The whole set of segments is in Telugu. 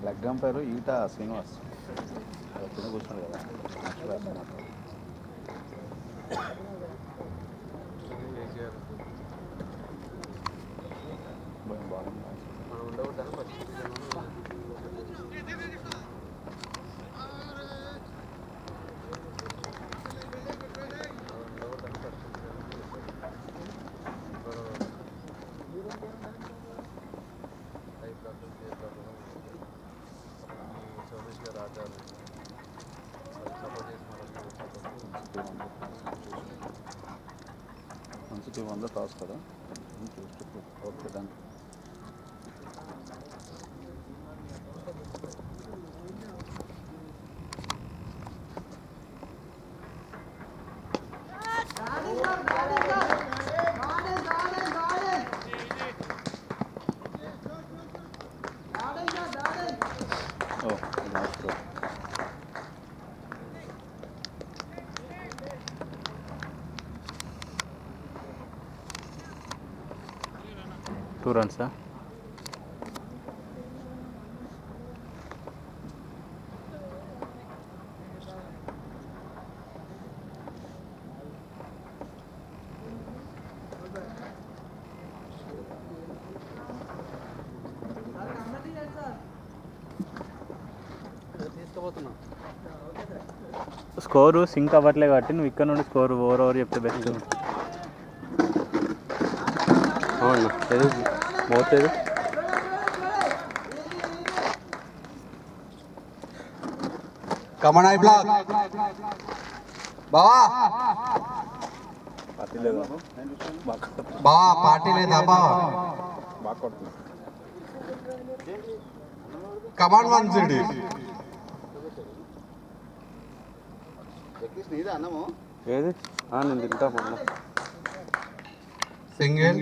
లెగ్ అంపైర్ ఈట శ్రీనివాస్ కింద కూర్చున్నాడు కదా నెక్స్ట్ బ్యాట్స్మెన్ అతను. బౌలింగ్ మంచి వంద టాస్ కదా ఓకే డన్. ఓ లాస్ట్ 2 runs. స్కోరు సింక్ అవ్వట్లే కాబట్టి నువ్వు ఇక్కడ నుండి స్కోర్ ఓవర్ చెప్తే బెస్ట్. అవును ఏది మోతేది కమన్ ఐ బ్లాక్ బావా పార్టీ లేదా బావా పార్టీ లేదా బావా బాగా కొడుతుంది. కమాన్ వన్ సిటీ నీదే అన్నము ఏది నేను తింటా మొన్న single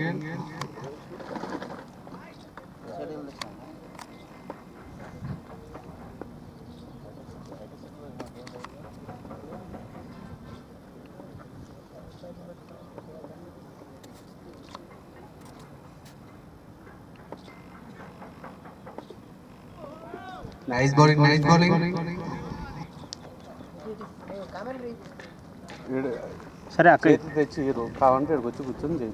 nice bowling nice bowling. సరే అక్కడ తెచ్చి కావాలంటే ఇక్కడికి వచ్చి కూర్చొని చేయి.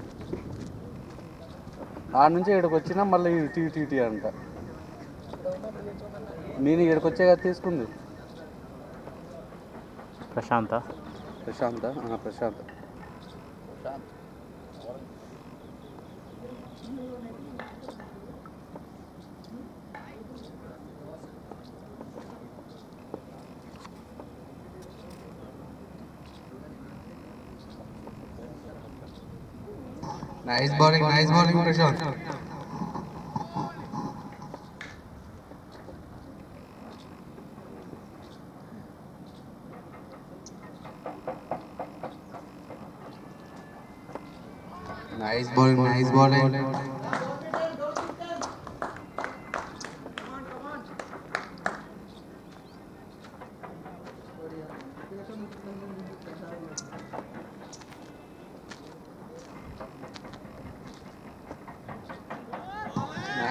ఆడ నుంచి ఇక్కడికి వచ్చినా మళ్ళీ టీ అంట. నేను ఇక్కడికి వచ్చే కదా తీసుకుంది Prashanth. Nice bowling Prashanth.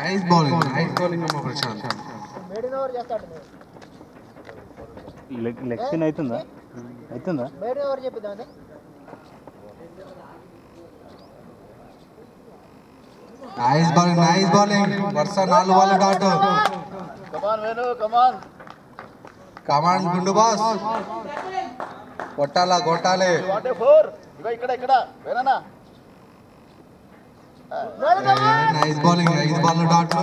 Nice bowling. Nice bowling అమ్మ ప్రశాంత్. లెగ్ స్పిన్ అవుతుందా? నైస్ బౌలింగ్ వరుస 4 బాల్ డాట్. కమాన్ గుండు బాస్ కొట్టాలే. Nice bowling 5 ball dot.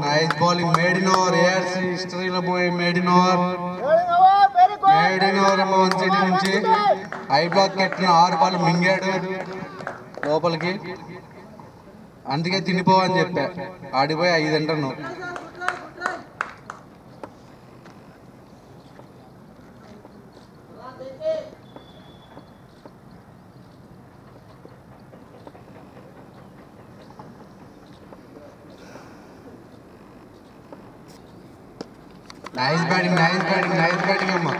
Nice bowling maiden over. ARC హిస్టరీలో పోయి maiden over one city నుంచి ఐ బ్లాక్ ఎట్టిన 6 బాల్ మింగాడు లోపలికి. అందుకే తినిపోవని చెప్పా, ఆడిపోయి 5 అంటాను. నైస్ బ్యాటింగ్ అమ్మా.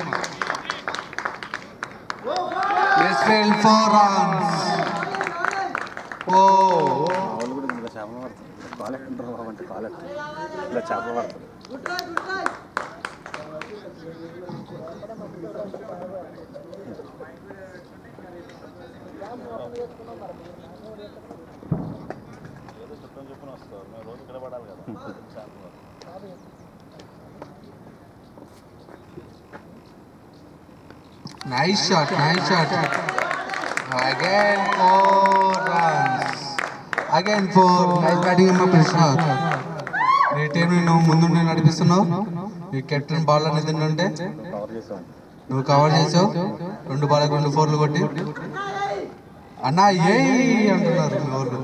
Misfield 4 runs. ఓ వాళ్ళు కూడా ఇలా చేపలు పడతారు. కాలెక్టర్ అంటే కాలెక్టర్ ఇలా చేపలు పడతారు. చెప్పున వస్తారు మేము రోజు ఇక్కడ పడాలి కదా. Nice shot again 4 runs. Again 4. Nice batting అమ్మా ప్రసాద్. నీ టీం నువ్వు ముందుండి నడిపిస్తున్నావు. ఈ కెప్టెన్ బాల్ అనేది ఉంటే కవర్ చేసాం. నువ్వు కవర్ చేసావు. 2 బాల్ 2 4లు కొట్టి అన్నా ఏ అంటున్నారు మీ వాళ్ళు.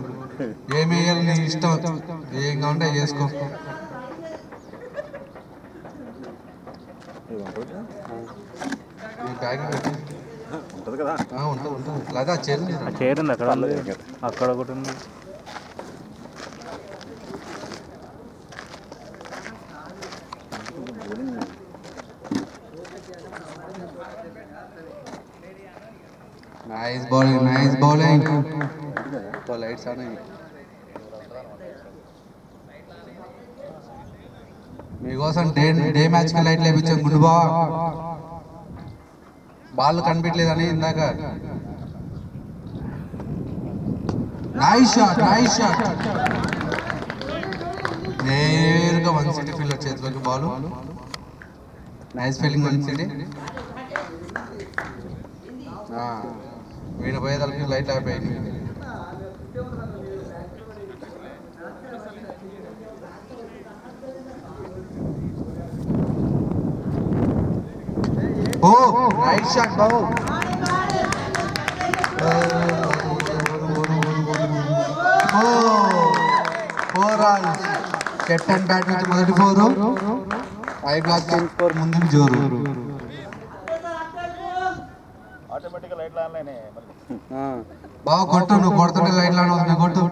ఏమి వేయాలి నీ ఇష్టం, ఏం కావాలంటే చేసుకో. ఈ బ్యాగ్ ఉంటుంది కదా. ఉంటుంది లేదా చైర్ చైర్ ఉంది అక్కడ ఉంది, అక్కడ ఒకటి ఉంది. Nice bowling. లైట్స్ ఆన్ అయ్యి మీకోసం డే మ్యాచ్కి లైట్లు వేయించాం గుడ్ బావా. బాల్ కనిపించలేదని ఇందాక. నైస్ షాట్ నేరుగా 1 సిటీ ఫీల్డర్ చేతిలోకి బాల్. Nice fielding 1 city. వీణ పోయేదానికి లైట్ అయిపోయింది. ఓ నైస్ షాట్ బాబు. Oh 4 runs. కెప్టెన్ బ్యాట్ నుంచి మొదటి 4. ఐ బ్లాక్ స్కోర్ ముందుకు జోరు. ఆటోమేటిక్గా లైట్లు ఆన్లైనే బాగా కొట్టు, నువ్వు కొడుతుంటే లైట్లు ఆన్ అవుతుంది. కొట్టు.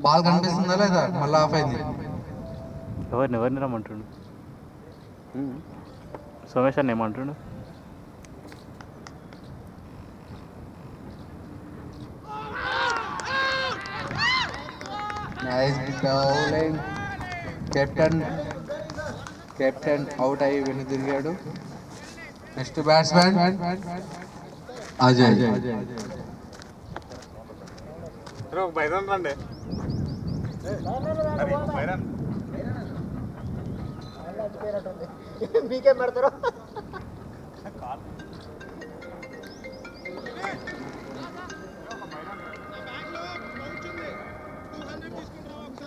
బాల్ కనిపిస్తుందా లేదా? మళ్ళీ ఆఫ్ అయింది. ఎవరిని రమ్మంటుండు సోమేష్ అన్న ఏమంటుండు? Nice bowling. కెప్టెన్ అవుట్ అయ్యి వెను తిరిగాడు. Next batsmen Ajay. రండి మీకేం పెడతారు?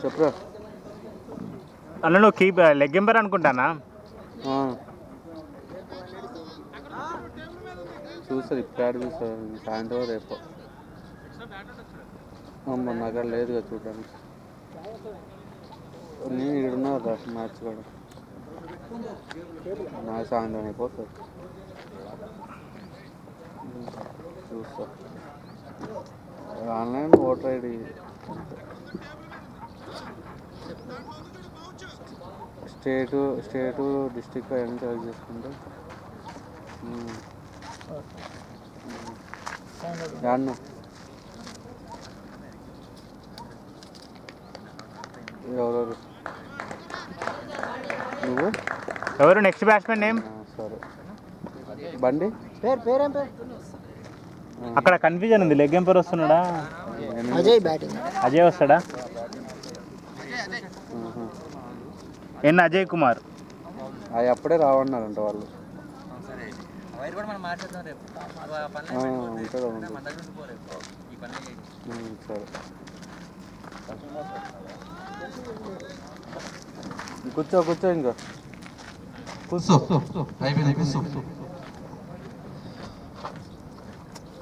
చెప్పురా అన్న. నువ్వు కీప్ లెగ్ ఎంపర్ అనుకుంటానా? చూస్తారు ఇప్పుడు చూస్తారు. సాయంత్రం రేపు మొన్న అక్కడ లేదుగా చూడడానికి. నేను ఇక్కడ ఉన్నా కదా మ్యాచ్ కూడా. నా సాయంత్రం అయిపోతుంది చూస్తా. ఆన్లైన్ ఓటర్ ఐడి స్టేటు డిస్టిక్ అవన్నీ సెలెక్ట్ చేసుకుంటే యాడ్ను ఎవరెవరు నువ్వు ఎవరు నెక్స్ట్ బ్యాట్స్మెన్ నేమ్? సరే బండి పేరేం పేరు? అక్కడ కన్ఫ్యూజన్ ఉంది. లెగ్ ఎంపర్ వస్తున్నాడా? అజయ్ బ్యాటింగ్. అజయ్ వస్తాడా? ఎన్ అజయ్ కుమార్. అవి అప్పుడే రావన్నారంట వాళ్ళు. సరే కూర్చో ఇంకా కూర్చో అయిపోయింది కూర్చో.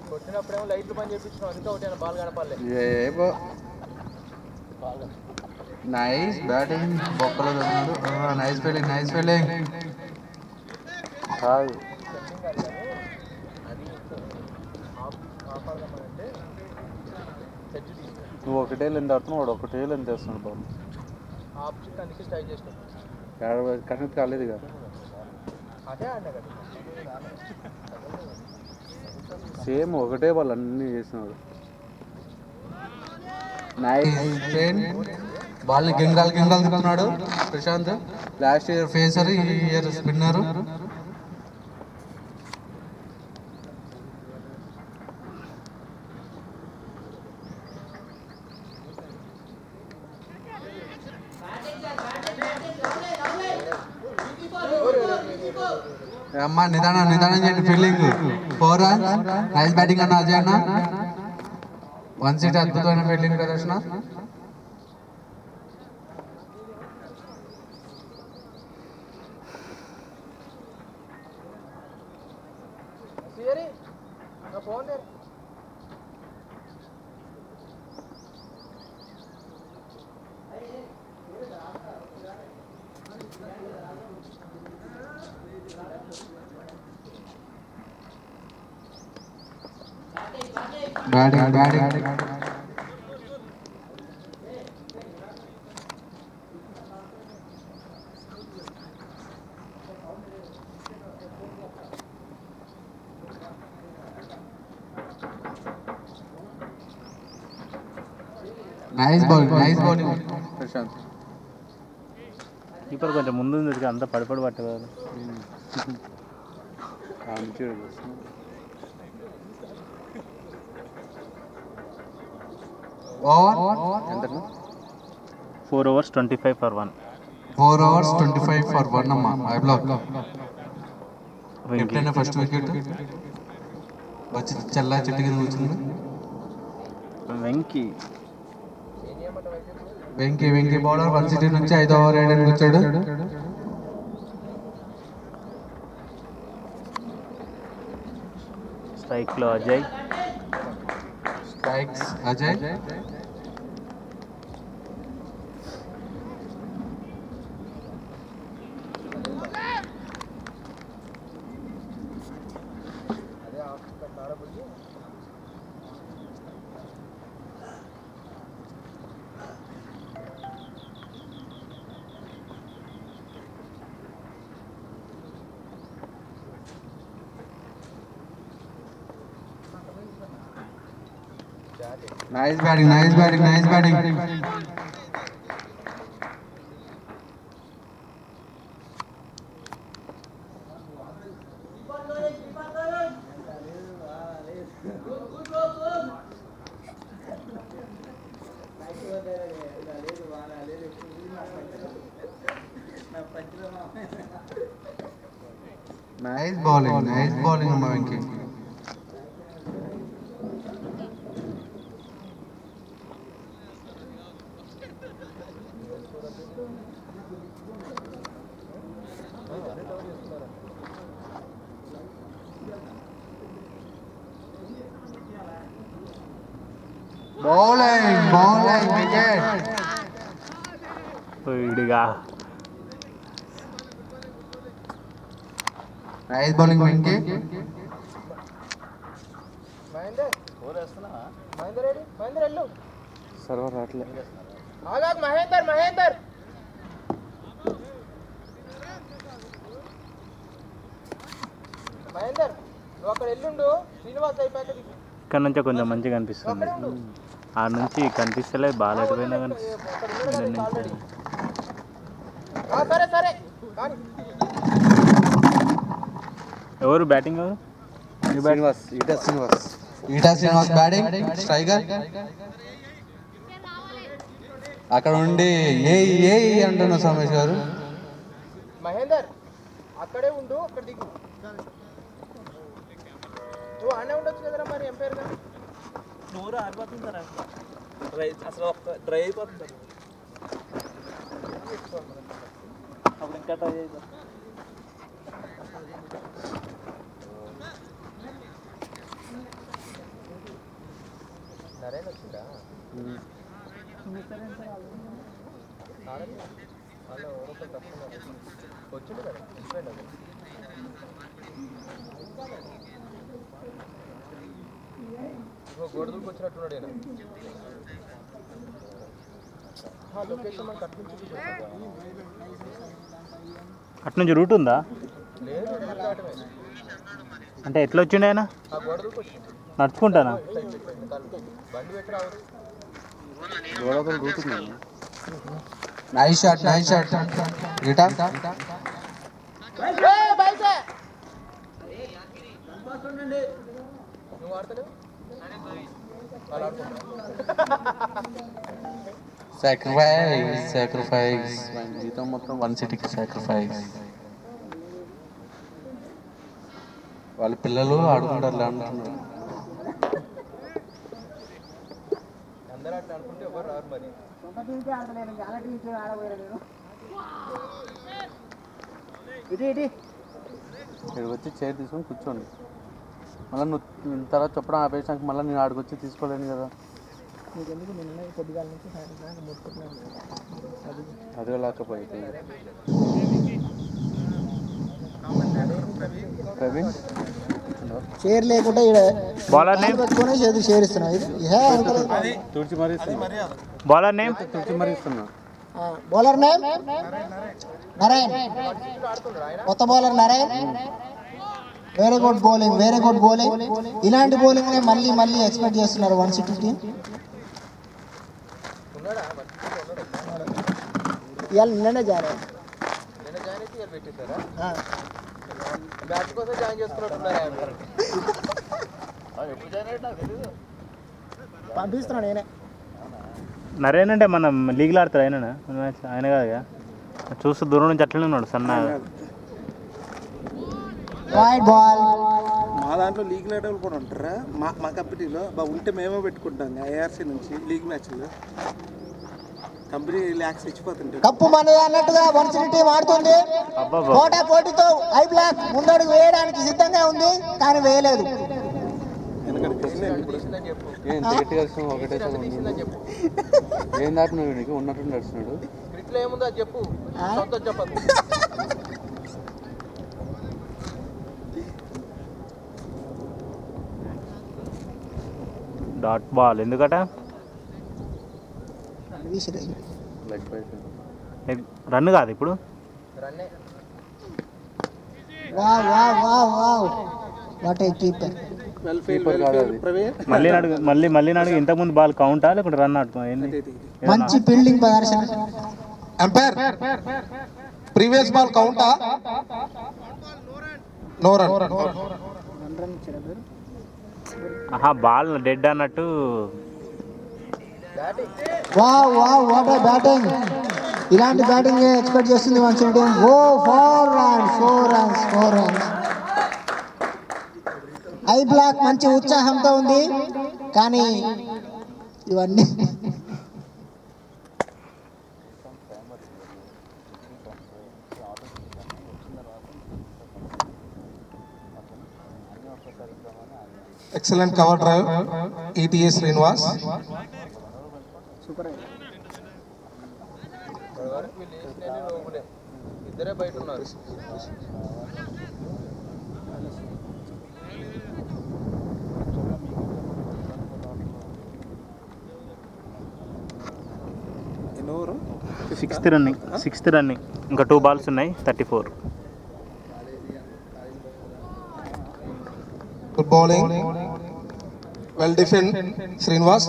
కొట్టినప్పుడేమో లైట్లు పని చేయించినాం, అందుకే ఒకటి బాల్ గడపాలి. ఏమో నైస్ బ్యాటింగ్ బొక్కలో దొరికినాడు. నైస్ ఫీల్డింగ్ కాదు. నువ్వు ఒకటే లెంత్ ఆడుతున్నావు, వాడు ఒకటే లెంత్ వేస్తున్నాడు బాబు. అందుకే స్ట్రైక్ చేసినాం. కనెక్ట్ కాలేదు ఇక. అదే ఆడినా కదా. సేమ్ ఒకటే వాళ్ళు అన్నీ చేసినారు. బాల్ని గింగాలు తిప్పుతున్నాడు ప్రశాంత్. లాస్ట్ ఇయర్ ఫేసర్, ఈ ఇయర్ స్పిన్నర్. అమ్మా నిదానం చేయండి. Fielding 4 runs. నైస్ బ్యాటింగ్ అన్న అజయ్ అన్న. 160 అద్భుతమైన ఫీల్డింగ్ ప్రదర్శన. సియరి నా ఫోన్ దే. Batting nice bowling Prashanth. Keeper కొంచెం ముందు అంతా పడిపడి పట్టగలరు. Over 4 overs 25 for 1. 4 overs 25 for 1 అమ్మా. I block captain first wicket వచ్చి చల్లా చెట్టు కింద కూర్చుంది. వెంకీ బౌలర్ 160 నుంచి 5 ఓవర్ వేయడానికి వచ్చాడు. స్ట్రైక్లో Ajay. Nice batting. Nice bowling అమ్మా Venky. Bowling wicket. Nice bowling Venky. Mahender Reddy. Mahender వెళ్ళు. సర్వర్ రావట్లే. ఆగాగు మహేందర్. మహేందర్ నువ్వు అక్కడ ఎల్లుండు. శ్రీనివాస్ అయిపోయాక ఇక్కడ నుంచి కొంచెం మంచిగా కనిపిస్తుంది. ఆ నుంచి కనిపిస్తలే. బాల్ ఎటుపోయినా కనిపిస్తుంది. సరే ఎవరు batting? Eta Srinivas batting. Striker అక్కడ ఉండి ఏ అంటున్నా సోమేష్ గారు. మహేందర్ అక్కడే ఉండు. అక్కడ దిగు. నువ్వు ఆనే ఉండొచ్చు కదరా మరి ఎంపైర్గా. నూరు ఆరిపోతుంది అసలు ఒక్క డ్రై అయిపోతుంది అప్పుడు ఇంకా ట్రై చేద్దాం. నరేన్ వచ్చిందా? వాళ్ళు ఎవరో తక్కువ వచ్చింది కదా. వెళ్ళిపోయింది అది. గోడదూరికి వచ్చినట్టున్నాడు ఈయన. లొకేషన్ మనకు అటు నుంచి చూపిస్తుంది. అటు నుంచి రూట్ ఉందా? లేదు దాటమే. అంటే ఎట్లా వచ్చిండు ఆయన? ఆ గోడ దూకి వచ్చింది. నడుచుకుంటానా? బండి పెట్టి రావచ్చు. గోడతో రూట్ ఉంది. నైస్ షాట్ గిటా నువ్వు ఆడతలేవు వాళ్ళు ఆడుకుంటా. సాక్రిఫైస్ జీతం మొత్తం 1 సిటీకి సాక్రిఫైస్. వాళ్ళ పిల్లలు ఆడుకుంటారు అంటున్నారు. అందరూ అట్లా అనుకుంటే ఎవరు రారు మరి. ఇక్కడికి వచ్చి చైర్ తీసుకొని కూర్చోండి. మళ్ళీ నువ్వు తర్వాత చెప్పడం ఆపేసినాక మళ్ళీ నేను ఆడికి వచ్చి తీసుకోలేను కదా. అదే లేకపోతే ప్రవీణ్ షేర్ లేకుండా ఇక్కడ బౌలర్ నేమ్ పెట్టుకుని షేర్ ఇస్తున్నావు. ఇది తుడిచి మరీ ఇస్తున్నా. బౌలర్ నేమ్ తుడిచి మరీ ఇస్తున్నా. బౌలర్ నేమ్ నారాయణ్, కొత్త bowler Narayan. Very good bowling. ఇలాంటి బౌలింగ్ మళ్ళీ మళ్ళీ ఎక్స్పెక్ట్ చేస్తున్నారు 160 టీం. ఇవాళ నిన్ననే జాయిన్ నిన్న జాయిన్ అయితే ఇవాళ పెట్టేశారా? బ్యాచ్ కోసం జాయిన్ చేసుకున్నట్టున్నారు. ఎప్పుడు జాయిన్ అయ్యాడు నాకు తెలియదు. పంపిస్తున్నాను నేనే. నరేన్ అంటే మనం లీగ్లో ఆడతారు ఆయన కాదుగా. చూస్తూ దూరం నుంచి అట్లనే ఉన్నాడు సన్నగా. Wide ball. మా దాంట్లో లీగ్ లెవెల్ కూడా ఉంటారా? మా కంపెనీలో ఉంటే మేమే పెట్టుకుంటాం ఐఆర్సీ నుంచి లీగ్ మ్యాచ్లు. కంపెనీ ల్యాక్స్ ఇచ్చిపోతుంటారు. కప్పు మనది అన్నట్టుగా 160 టీం ఆడుతుంది. పోటీతో ఐ బ్లాక్ ముందడుగు వేయడానికి సిద్ధంగా ఉంది, కానీ వేయలేదు. ఏం గట్టిగా ఒకటే చెప్పు ఏం దాటినాడు నీకు ఉన్నట్టు నడుస్తున్నాడు. క్రికెట్లో ఏముందో అది చెప్పు, సొంత చెప్పదు. Dot ball ఎందుకట? రన్ కాదు ఇప్పుడు. రన్నే. What a keeper. మళ్ళీ నడుగు ఇంతకుముందు బాల్ కౌంటా లేకుంటే రన్ ఆడుకో ఏంది? మంచి ఫీల్డింగ్ ప్రదర్శన. అంపైర్ ప్రీవియస్ బాల్ కౌంటా? No run. ఆహా, బాల్ డెడ్ అన్నట్టు. What a batting. ఇలాంటి బ్యాటింగ్ ఎక్స్పెక్ట్ చేస్తుంది 160 టీం. 4 runs. ఐ బ్లాక్ మంచి ఉత్సాహంతో ఉంది, కానీ ఇవన్నీ excellent cover drive ETA Srinivas. Super. వరకు వీళ్ళు వేసినవి రోగులే, ఇద్దరే బయట ఉన్నారు. సిక్స్త్ రన్నింగ్ ఇంకా 2 balls ఉన్నాయి. 34. Good bowling, well defend Srinivas.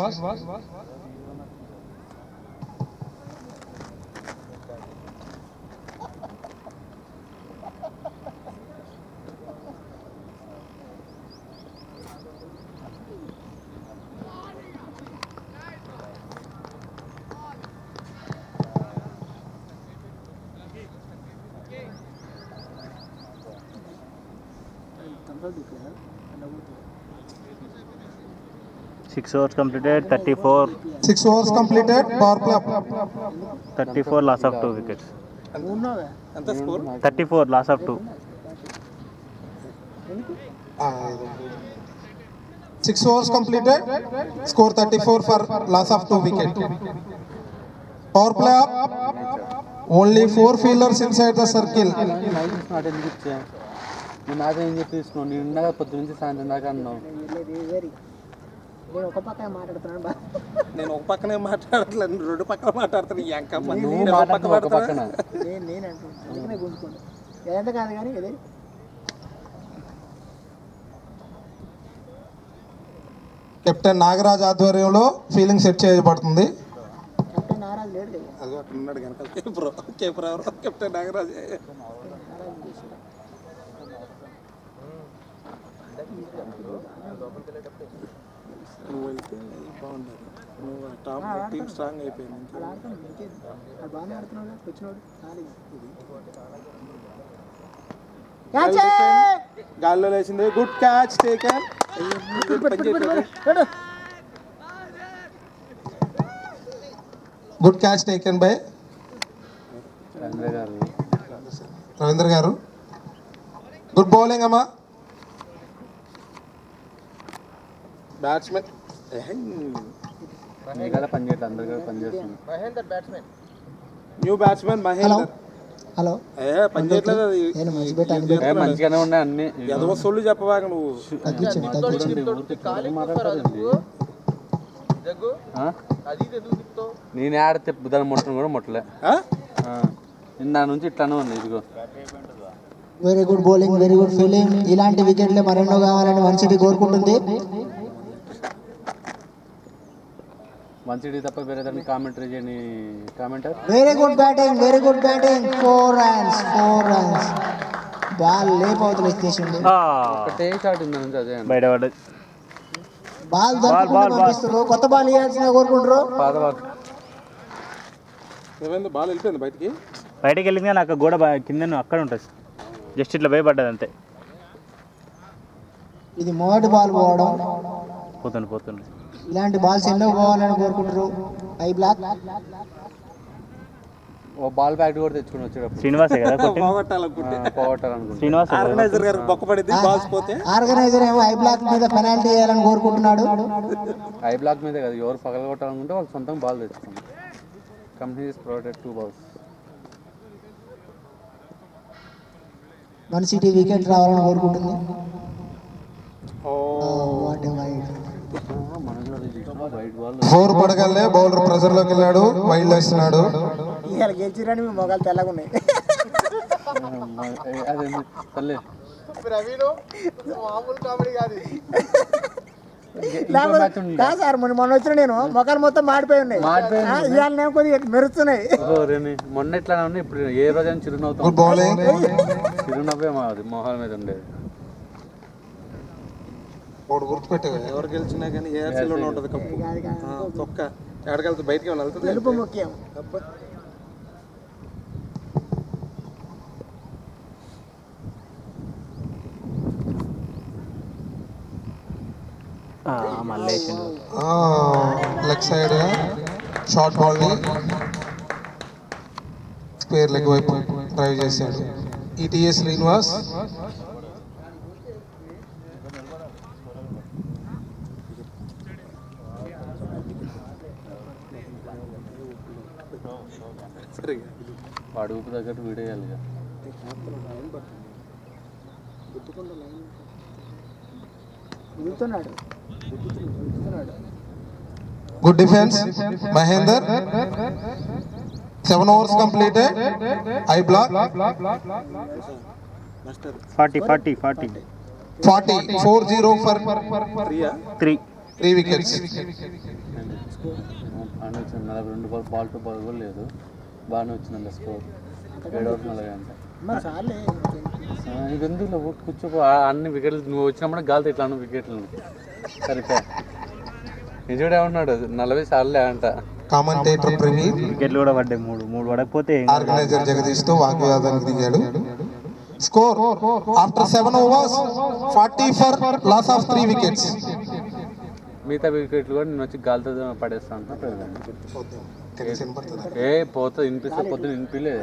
Six overs completed. 34. 6 overs completed. Power play. 34 loss of 2 wickets. ఎంత score? 34 loss of 2. 6 overs completed. Score 34 for loss of 2 wicket. Power play up. Only 4 fielders inside the circle. నాకేం చెప్పి తీసుకున్నావు? నేను ఉండగా పొద్దు నుంచి సాయంత్రం దాకా అన్నావు. నేను ఒక పక్కన మాట్లాడుతున్నాను బా. నేను ఒక పక్కనే మాట్లాడట్లేదు, రెండు పక్కన మాట్లాడుతాను. ఈ అంకమ్మ నువ్వు నేను ఒక పక్క మాట్లాడుతున్నావు ఒక పక్కన. నేను అంటున్నాను అందుకనే గుంజుకోండి ఏదంతా కాదు కానీ ఇది కెప్టెన్ నాగరాజ్ ఆధ్వర్యంలో ఫీలింగ్ సెట్ చేయబడుతుంది. కెప్టెన్ నారాజు లేడు కదా అది అక్కడ ఉన్నాడు కనుక కేపర్ ఎవరు కెప్టెన్ నాగరాజ్. నువ్వు వెళ్తే బాగుండదు. నువ్వు టాప్ టీమ్ స్ట్రాంగ్ అయిపోయింది. అలా ఆడుతాను ఇంకేది అది బాగానే ఆడుతున్నాడు వచ్చినోడు ఖాళీ గాల్లో లేచింది. Good catch taken. Good catch taken by Ravindra గారు. గుడ్ బౌలింగ్ అమ్మా. Batsmen Mahender batsmen. New batsmen Mahender. Hello పని చేయట్లేదు. అది నేను మంచి పెట్టాను మంచిగానే ఉన్నాయి అన్ని. ఎదవ సొల్లు చెప్పవాక నువ్వు. తగ్గించండి జగ్గు అది ఇది ఎందుకు తిప్పుతావు? నేను ఆడితే దాన్ని ముట్టను కూడా ముట్టలే. నా నుంచి ఇట్లానే ఉంది ఇదిగో. Very good bowling very good feeling. ఇలాంటి వికెట్లే మరెన్నో కావాలని వన్ సిటీ కోరుకుంటుంది. వన్ సిటీ తప్ప వేరే దాన్ని కామెంటరీ చేయని commenter. Very good batting 4 runs ball లేపవుతుంది ఇచ్చేసింది. ఒకటే షాట్ ఉంది నుంచి అదే బయట పడ్డది. బాల్ దొరుకుతుంది పంపిస్తారు. కొత్త బాల్ ఇవ్వాల్సిన కోరుకుంటారు. పాత బాల్ ఏమైంది? బాల్ వెళ్ళిపోయింది బయటికి. బయటకి వెళ్ళింది కానీ అక్కడ గోడ కింద అక్కడ ఉంటుంది. జస్ట్ ఇట్లా భయపడ్డది అంతే. ఇది మొదటి బాల్ పోవడం. పోతుంది. ఇలాంటి బాల్స్ ఎన్నో పోవాలని కోరుకుంటారు. ఐ బ్లాక్ ఓ బాల్ బ్యాట్ కూడా తెచ్చుకుని వచ్చేటప్పుడు శ్రీనివాసే కదా పోగొట్టాలనుకుంటే పోగొట్టాలనుకుంటా. శ్రీనివాస్ ఆర్గనైజర్ గారు బొక్క పడింది. బాల్స్ పోతే ఆర్గనైజర్ ఏమో ఐ బ్లాక్ మీద పెనాల్టీ వేయాలని కోరుకుంటున్నాడు. ఐ బ్లాక్ మీద కదా ఎవరు పగలగొట్టాలనుకుంటే వాళ్ళు సొంతంగా బాల్ తెచ్చుకున్నారు. Company is provided 2 balls. One city wicket రావాలని కోరుకుంటుంది. What a wide. White ball 4 పడగలే బౌలర్ ప్రెజర్ లోకి వెళ్ళాడు. వైల్డ్ వేస్తున్నాడు. ఇవాళ గెలిచిరని మీ మొగాలు తెల్లగా ఉన్నాయి. అదే తల్లి ప్రవీణ్ మామూలు కామెడీ కాదు ఇది. కాదు సార్ మొన్న వచ్చిన నేను మొక్కలు మొత్తం మాడిపోయి ఉన్నాయి. ఇవాళ నేను కొద్దిగా మెరుస్తున్నాయి. మొన్న ఎట్లా ఉన్నాయి ఇప్పుడు ఏ రోజైనా చిరునవ్వుతాం. Good bowling. చిరునవ్వే మాది మొహాల మీద ఉండేది. గుర్తుపెట్టే ఎవరు గెలిచినా కానీ ఏఆర్సీలోనే ఉంటుంది కప్పు. తొక్క ఎక్కడికెళ్తే బయటికి ఏమైనా వెళ్తుంది. గెలుపు ముఖ్యం. మళ్ళీ లెగ్ సైడ్ షార్ట్ బాల్ ని స్క్వేర్ లెగ్ వైపు డ్రైవ్ చేశాడు ఈటీఎస్ శ్రీనివాస్. వాడు ఊపు తగ్గట్టు వీడేయాలి. Good defence Mahender. 7 overs completed. I block 40 40 4-0 for 3 wickets. 42 ball to ball కూడా లేదు. బాగానే వచ్చిందండి స్కోర్. 7 overs 40 అంటే నీకు ఎందుకు కూర్చోపో. అన్ని వికెట్లు నువ్వు వచ్చినప్పుడు గాలితో ఇట్లా వికెట్లు సరిపోయా. నిజుడే ఉన్నాడు 40 సార్లే అంట. కామెంటేటర్ ప్రవీణ్. వికెట్లు కూడా పడ్డాయి. మూడు పడకపోతే ఆర్గనైజర్ జగదీష్ తో వాగ్వాదానికి దిగాడు. Score after 7 overs 40 for loss of 3 wickets. మిగతా వికెట్లు కూడా నేను వచ్చి గాలితో పడేస్తా అంట. ఏ పోతే వినిపిస్తే పొద్దున వినిపించలేదు.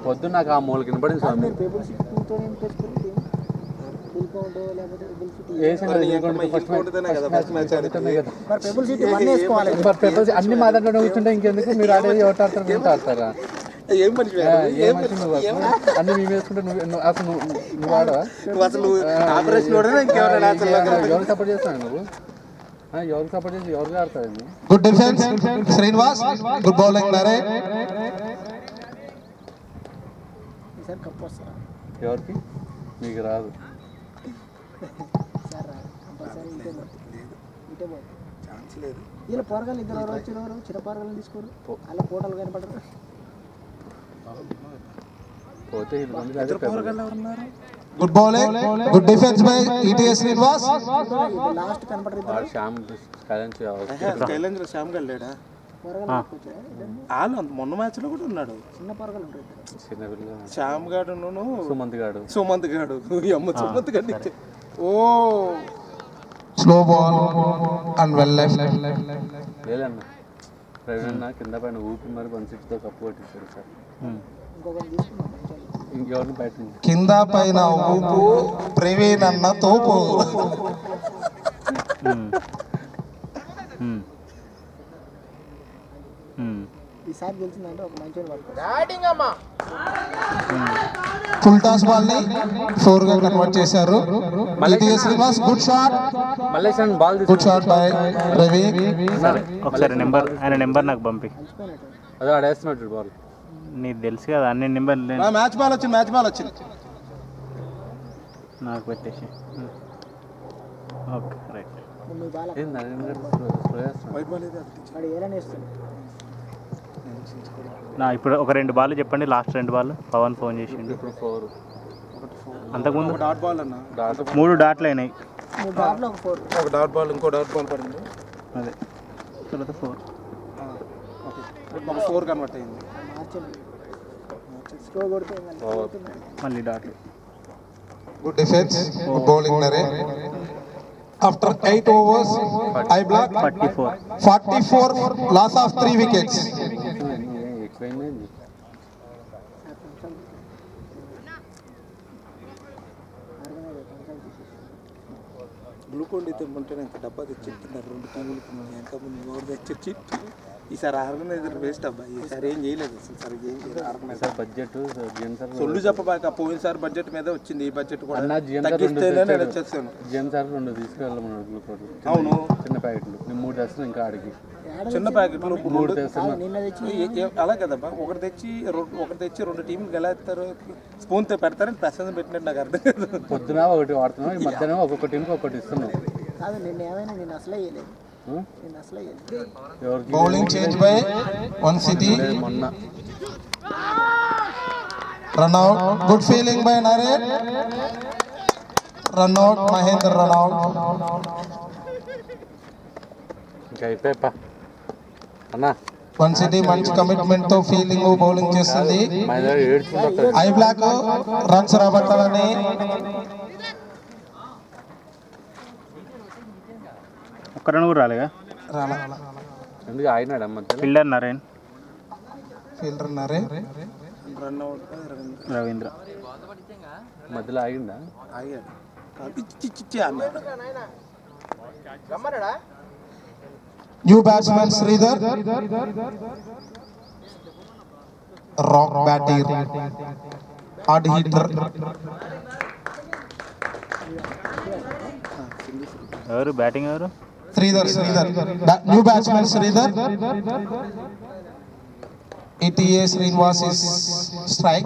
పొద్దున్న నాకు ఆ మూలకి వినపడింది స్వామి. అన్ని మా దాంట్లో కూర్చుంటే ఇంకెందుకు మీరు ఆడేది ఎవరు ఆడతారు ఆడతారా. ఏం మనిషి అన్ని మేము వేసుకుంటే నువ్వు ఆడవా? నువ్వు అసలు ఆపరేషన్ ఇంకేమైనా ఎవరికి సపోర్ట్ చేస్తాను నువ్వు? ఎవరికి సపోర్ట్ చేసి ఎవరికి ఆడతావు? Good defence Srinivas, good bowling Naren. ఈసారి కప్పు వస్తారా ఎవరికి? మీకు రాదు. సార్ కంపల్సరీ ఇటే పోతుంది. ఛాన్స్ లేదు. వీళ్ళు పోరగాళ్ళు ఇద్దరు ఎవరు వచ్చినవారు చిన్న పోరగాళ్ళని తీసుకోరు అలా ఫోటోలు కనపడరు. పోతే good bowling, good defence by ETS Srinivas. Last కనపడరు ఇద్దరు శ్యామ్ స్కైలాంజ్ శ్యామ్ గల్లేడా పోరగాళ్ళు తీసుకొచ్చారా? వాళ్ళు మొన్న మ్యాచ్ లో కూడా ఉన్నాడు. చిన్న పోరగాళ్ళు ఉంటారు ఇద్దరు. చిన్నపిల్ల శ్యామ్ గాడు సుమంత్ గాడు సుమంత్ గాడు సుమంత్ గాడు ఇచ్చే. Oh slow ball and well left. లేదన్న ప్రవీణ్ అన్న కింద పైన ఊపి మరి 160తో కప్పు కొట్టించారు సార్. ఇంకొకటి తీసుకున్నాం మంచిగా. ఇంకెవరిని బయట కింద పైన ఊపు ప్రవీణ్ అన్న తోపు. ఈసారి గెలిచిందంటే ఒక మంచి పడుతుంది. బ్యాటింగ్ అమ్మా ఫుల్ టాస్ బాల్ ని 4 గా కన్వర్ట్ చేశారు. ఈటీఎస్ శ్రీనివాస్ గుడ్ షాట్, మళ్ళీ ball good shot by Ravi. ఒకసారి ఆయన నెంబర్ నాకు పంపి. అదే ఆడేస్తున్నాడు బాల్. నీకు తెలుసు కదా అన్ని నెంబర్ మ్యాచ్ బాల్ వచ్చింది. నాకు పెట్టేసి. Okay right. మీ బాల వైట్ బాల్ ఏదో వాడు ఏలని వేస్తుంది. ఇప్పుడు ఒక 2 బాల్ చెప్పండి, లాస్ట్ 2 బాల్. పవన్ ఫోన్ చేసిండు. ఇప్పుడు 4 అంతకుముందు డాట్ బాల్ అన్న. 3 డాట్లు అయినాయి. 3 డాట్లో ఒక 4. ఒక డాట్ బాల్ ఇంకో డాట్ బాల్ పడింది. అదే తర్వాత 4. ఒక 4 కన్వర్ట్ అయింది. మార్చండి స్లో కొడితే మళ్ళీ డాట్లు. Good defence, good bowling Naren. After 8 overs I block 44 loss of 3 wickets. ఎక్కువైంది. గ్లూకోన్ డి తెమ్మంటే ఇంత డబ్బా తెచ్చిస్తున్నారు 2 టీములకి. ఎంత ముందు ఎవరు తెచ్చి ఈసారి ఆర్గనైజర్ వేస్ట్ అబ్బా. ఈసారి ఏం చేయలేదు అసలు. సార్ ఏం చేయలేదు ఆర్గనైజర్. బడ్జెట్ సొల్లు చెప్పబాక పోయినసారి బడ్జెట్ మీద వచ్చింది. ఈ బడ్జెట్ కూడా అన్న తగ్గిస్తేనే నేను వచ్చేస్తాను. GM sir 2 తీసుకెళ్ళమన్నాడు గ్లూకోడ్. అవును చిన్న ప్యాకెట్లు. నేను 3 తెస్తాను ఇంకా ఆడికి. చిన్న ప్యాకెట్లు 3 తెస్తాను. నిన్న తెచ్చి అలా కదబ్బా. ఒకటి తెచ్చి 2 టీంలు ఎలా ఎత్తారు? స్పూన్తో పెడతారని ప్రశాంతం పెట్టినట్టు నాకు అర్థం కాదు. పొద్దున ఒకటి వాడుతున్నాం, ఈ మధ్యాహ్నం ఒక్కొక్క టీంకి ఒకటి ఇస్తున్నాం. కాదు నిన్న ఏమైనా నేను అసలే వేయలేదు. నేను అసలే వేయలేదు. ఎవరికి Bowling change by one city. మొన్న Run out. Good feeling by Naren. Run out. Mahendra run out. ఇంకా అయిపోయా అన్న. One city మంచి కమిట్మెంట్ తో ఫీలింగ్ బౌలింగ్ చేస్తుంది. మా దగ్గర ఏడ్చుకుంటా. ఐ బ్లాక్ రన్స్ రాబట్టాలని ఒక్క రన్ కూడా రాలేగా. ఎందుకు ఆగినాడు మధ్యలో? Fielder Naren, fielder Naren, run out Ravindra. మధ్యలో ఆగిందా? ఆగాడు. ఇచ్చి అన్నాడు. రమ్మన్నాడా? New batsmen Sridhar, rock batter, hard hitter. ఎవరు బ్యాటింగ్ ఎవరు? Sridhar new batsmen Sridhar. ETA Srinivas is strike.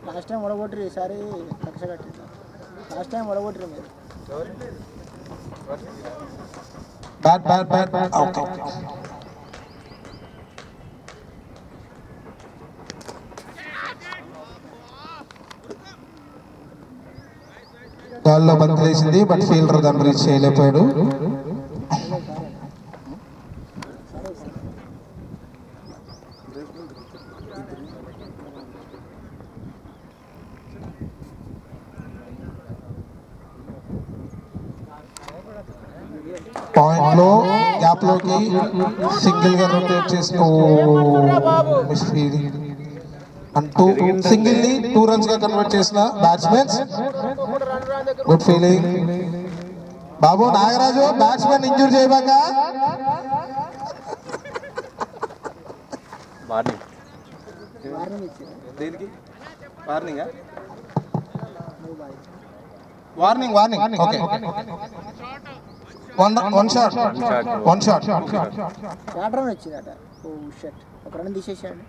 Last time ఒడగొట్టరు, ఈసారి కక్ష కట్టింది. లాస్ట్ టైం ఒడగొట్టరు మీరు. Bat out. గాల్లో బంద్ వేసింది, బట్ ఫీల్డర్ దాన్ని రీచ్ చేయలేకపోయాడు. పాయింట్ లో గ్యాప్ లోకి సింగిల్ గా రొటేట్ చేస్తూ మిస్ ఫీల్డింగ్ అంటూ సింగిల్ ని 2 runs గా కన్వర్ట్ చేసిన బ్యాట్స్మెన్. గుడ్ ఫీలింగ్ బాబు నాగరాజు. బ్యాట్స్మెన్ ఇంజూర్ చేయబాక. దేనికి వార్నింగా? Warning okay one shot short run వచ్చిందట. ఓ షట్, ఒక రన్ తీసేసాడు.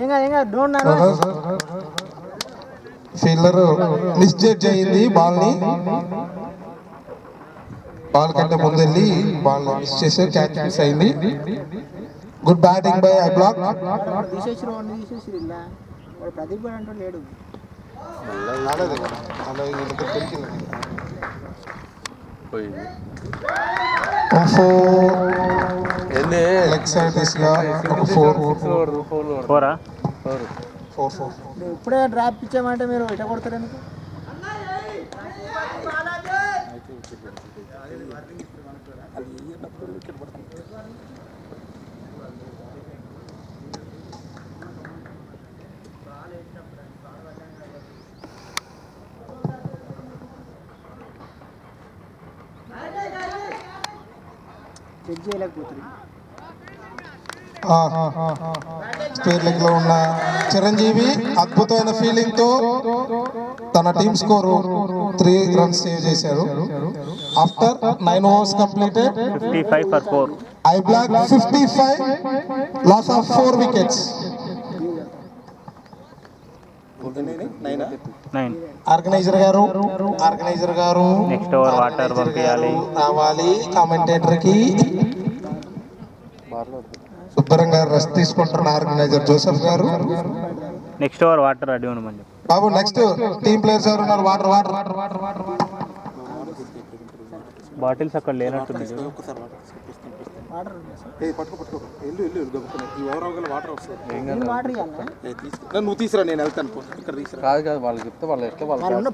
ఏం కాదు డోంట్ నాను. ఫీల్డర్ మిస్జడ్జ్ అయింది బాల్ని. బాల్ కంటే ముందు వెళ్ళి బాల్ మిస్ చేశారు, క్యాచ్ మిస్ అయింది. Good batting by I block. తీసేసారు అన్ని తీసేసారు. ఇలా వాడు ప్రదీప్ గారు అంటూ లేడు. పోయింది. ఏంది లెగ్ సైడ్ దిశగా 4 4 ఇప్పుడే డ్రాప్ ఇచ్చామంటే మీరు ఇట కొడతారు ఎందుకు? చెక్ చేయలేకపోతుంది. స్క్వేర్ లెగ్ లో ఉన్న చిరంజీవి అద్భుతమైన ఫీలింగ్ తో తన టీమ్ స్కోరు 3 రన్స్ సేవ్ చేశారు. After 9 overs completed, 55 for 4. I block 55, loss of 4 wickets. 9. Organizer గారు నెక్స్ట్ ఓవర్ వాటర్ పంపించాలి. రావాలి. కామెంటేటర్ కి శుభ్రం గారు రెస్ట్ తీసుకుంటున్న ఆర్గనైజర్ జోసెఫ్ గారు. నెక్స్ట్ ఓవర్ వాటర్ రెడీ ఉండమని బాబు నెక్స్ట్ టీమ్ ప్లేయర్స్ ఎవరు ఉన్నారు? వాటర్ బాటిల్స్ అక్కడ లేనట్టుంది. నువ్వు తీసురా, నేను వెళ్తాను. ఇక్కడ తీసురా. కాదు వాళ్ళు చెప్తే వాళ్ళు ఎట్లా వాళ్ళు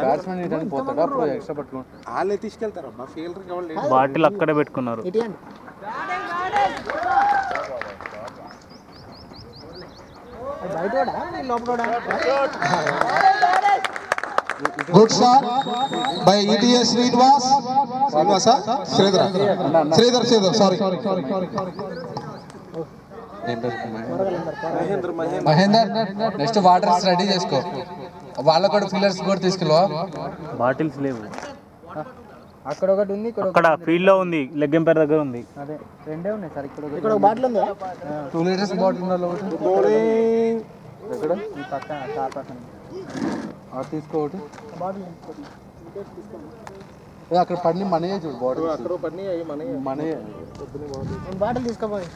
బ్యాట్స్మెన్ ఇటానికి పోతాడు, అప్పుడు ఎక్స్ట్రా పట్టుకోండి. వాళ్ళే తీసుకెళ్తారు అబ్బా, ఫీల్డర్ కావాలి. బాటిల్ అక్కడే పెట్టుకున్నారు. Good shot by ETS Srinivas. Sridhar sorry Mahender next waters ready చేసుకో. వాళ్ళ కూడా ఫీలర్స్ కూడా తీసుకెళ్ళవా? బాటిల్స్ లేవు. అక్కడ ఒకటి ఉంది, అక్కడ ఫీల్డ్ లో ఉంది, లెగ్ ఎంపైర్ దగ్గర ఉంది. అదే రెండే ఉన్నాయి సార్. ఇక్కడ ఒక బాటిల్ ఉందా? 2 liters బాటిల్ ఉండాలి ఒకటి. ఎక్కడ ఈ పక్కన కార్ పక్కన తీసుకో ఒకటి. బాటిల్ అక్కడ పడిన మనయే చూడు బాటిల్. అక్కడ పని మన బాటిల్ తీసుకోపోయి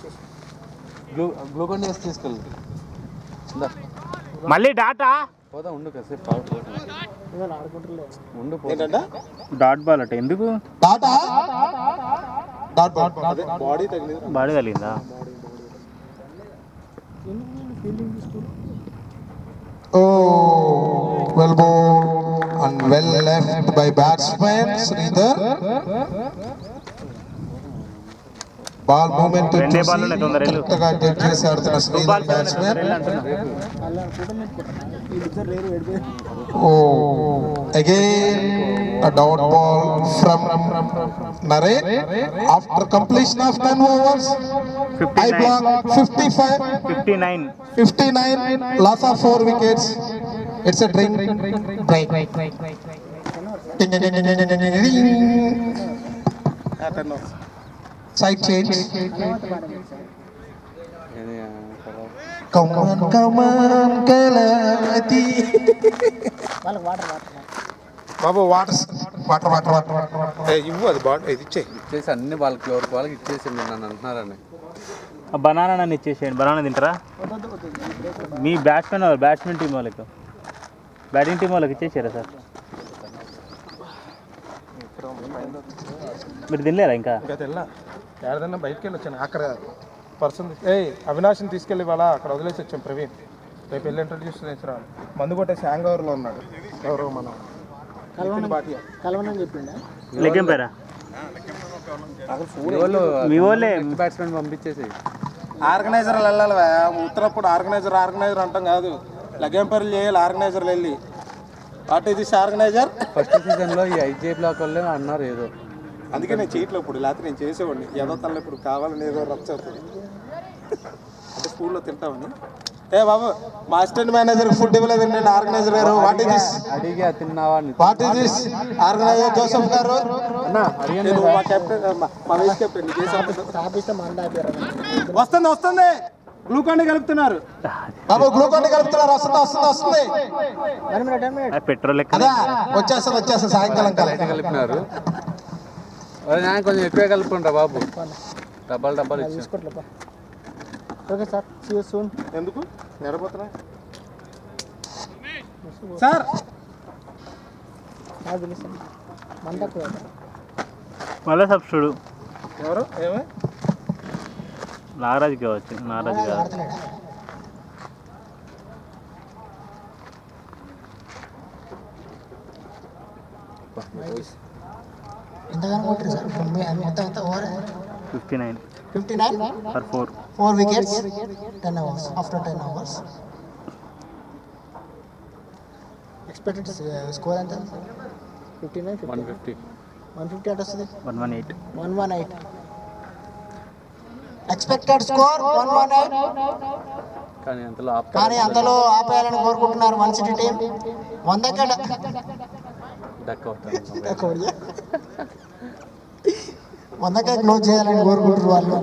గ్లూకోన్ వేసి తీసుకెళ్ళి. మళ్ళీ డాటా పోదా ఉండు కాసేపు ఉండు. డాట్ బాల్ అట ఎందుకు? బాడీ తగిలింది. బాడీ తగిలిందా? Well bowl and well left by batsmen Sridhar. Ball moment correct గా గెట్ చేసి ఆడుతున్న Sridhar batsmen. Again a dot ball from Naren after completion of 10 overs. I block 55, 59, loss of 4 wickets. It's a break. Side change. Come on, Kalati. Babu water ఇవ్వు. అది బాటిల్ ఇది ఇచ్చేసి అన్ని వాళ్ళకి ఎవరికి వాళ్ళకి ఇచ్చేసింది నన్ను అంటున్నారని. బనానా నన్ను ఇచ్చేసేయండి. బనానా తింటారా? మీ బ్యాట్స్మెన్ టీం వాళ్ళకి, బ్యాటింగ్ టీం వాళ్ళకి ఇచ్చేసారా సార్? మీరు తినలేరా ఇంకా? తెల్లా ఏదన్నా బయటకు వెళ్ళి వచ్చాను. అక్కడ పర్సన్ అవినాష్ని తీసుకెళ్ళి వాళ్ళ అక్కడ వదిలేసి వచ్చాం. ప్రవీణ్ రేపు వెళ్ళి ఇంట్రడ్యూస్ చేసిరా. మందు కొట్టేసి హ్యాంగ్ ఓవర్లో ఉన్నాడు. ఎవరో మనం కలవనని చెప్పిండా? లెగ్ ఎంపైరా? మీ వాళ్ళే బ్యాట్స్మెన్ పంపించేసి ఆర్గనైజర్లు వెళ్ళాలి. ఉత్తరప్పుడు ఆర్గనైజర్ అంటాం కాదు. లగంపర్లు చేయాలి ఆర్గనైజర్లు వెళ్ళి. What is this organizer? First సీజన్లో ఈ ఐజే బ్లాక్ వాళ్ళే అన్నారు ఏదో, అందుకే నేను చేయట్లేదు ఇప్పుడు, లేకపోతే నేను చేసేవాడిని. ఏదో తనలో ఇప్పుడు కావాలని ఏదో రచ్చ అవుతుంది అంటే స్కూల్లో తింటామని. ఏ బాబు మా అసిస్టెంట్ మేనేజర్ ఫుడ్ ఇవ్వలేదు, నేను ఆర్గనైజర్ గారు. What is this? అడిగా తిన్నావా అని. What is this? Organizer Joseph గారు అన్నా అడిగాను నేను మా కెప్టెన్, మా వైస్ కెప్టెన్ వస్తుంది వస్తుంది. గ్లూకాన్ కలుపుతున్నారు బాబు, గ్లూకాన్ కలుపుతున్నారు. వస్తుంది వస్తుంది వస్తుంది. పెట్రోల్ లెక్క అదా వచ్చేస్తుంది సాయంకాలం కాలం. కలిపినారు. నేను కొంచెం ఎక్కువ కలుపుకుంటా బాబు, డబ్బాలు ఇచ్చి. Okay sir, see you soon. ఎందుకు నిరపోతున్నా సార్? నాకు తెలుసు మందకు మళ్ళీ సబ్స్టిట్యూట్ ఎవరు ఏమే నాగరాజు కావచ్చు. నాగరాజు కాదు, ఆడతలేడా? ఎంతగానో కొట్టారు సార్ మొత్తం ఎంత over? 59 59 for 4. 4 wickets 10 hours. After 10 hours expected score ఎంత? 59 150 150 అంటే వస్తుంది 118. 118 expected score 118. కానీ అంతలో కానీ అందులో ఆపేయాలని కోరుకుంటున్నారు వన్ సిటీ టీం. 100కే డక్ అవుతాను. 100కే క్లోజ్ చేయాలని కోరుకుంటారు వాళ్ళు.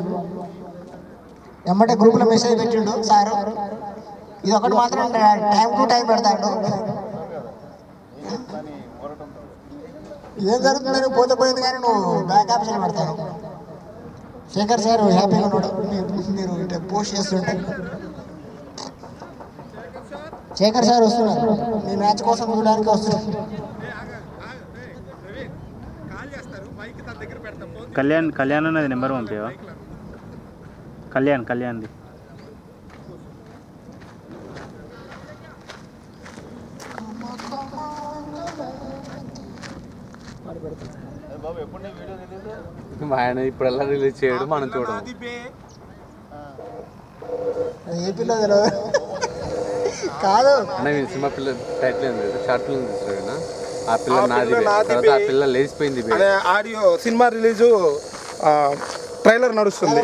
ఎమ్మటే గ్రూప్లో మెసేజ్ పెట్టిండు సార్, ఇది ఒకటి మాత్రం టైం టు టైం పెడతాడు. ఏం జరుగుతుందని పోతే పోయింది కానీ నువ్వు బ్యాక్ ఆప్షన్ పెడతాను. శేఖర్ సార్ హ్యాపీగా ఉన్నాడు మీరు ఇట్లా పోస్ట్ చేస్తుంటే. శేఖర్ సార్ వస్తున్నారు మీ మ్యాచ్ కోసం చూడడానికి వస్తున్నారు. కళ్యాణ్ అన్నది నెంబర్ పంపేవా? కళ్యాణ్ది మా ఆయన ఇప్పుడల్లా రిలీజ్ చేయడం మనం చూడడం. ఏపీలో తెలియదు కాదు అన్న ఈ సినిమా పిల్ల టైటిల్ ఏంది? షార్ట్ ఫిల్మ్ తీసాడు. ఆ పిల్ల నాది, తర్వాత ఆ పిల్ల లేచిపోయింది. ఆడియో సినిమా రిలీజు ట్రైలర్ నడుస్తుంది.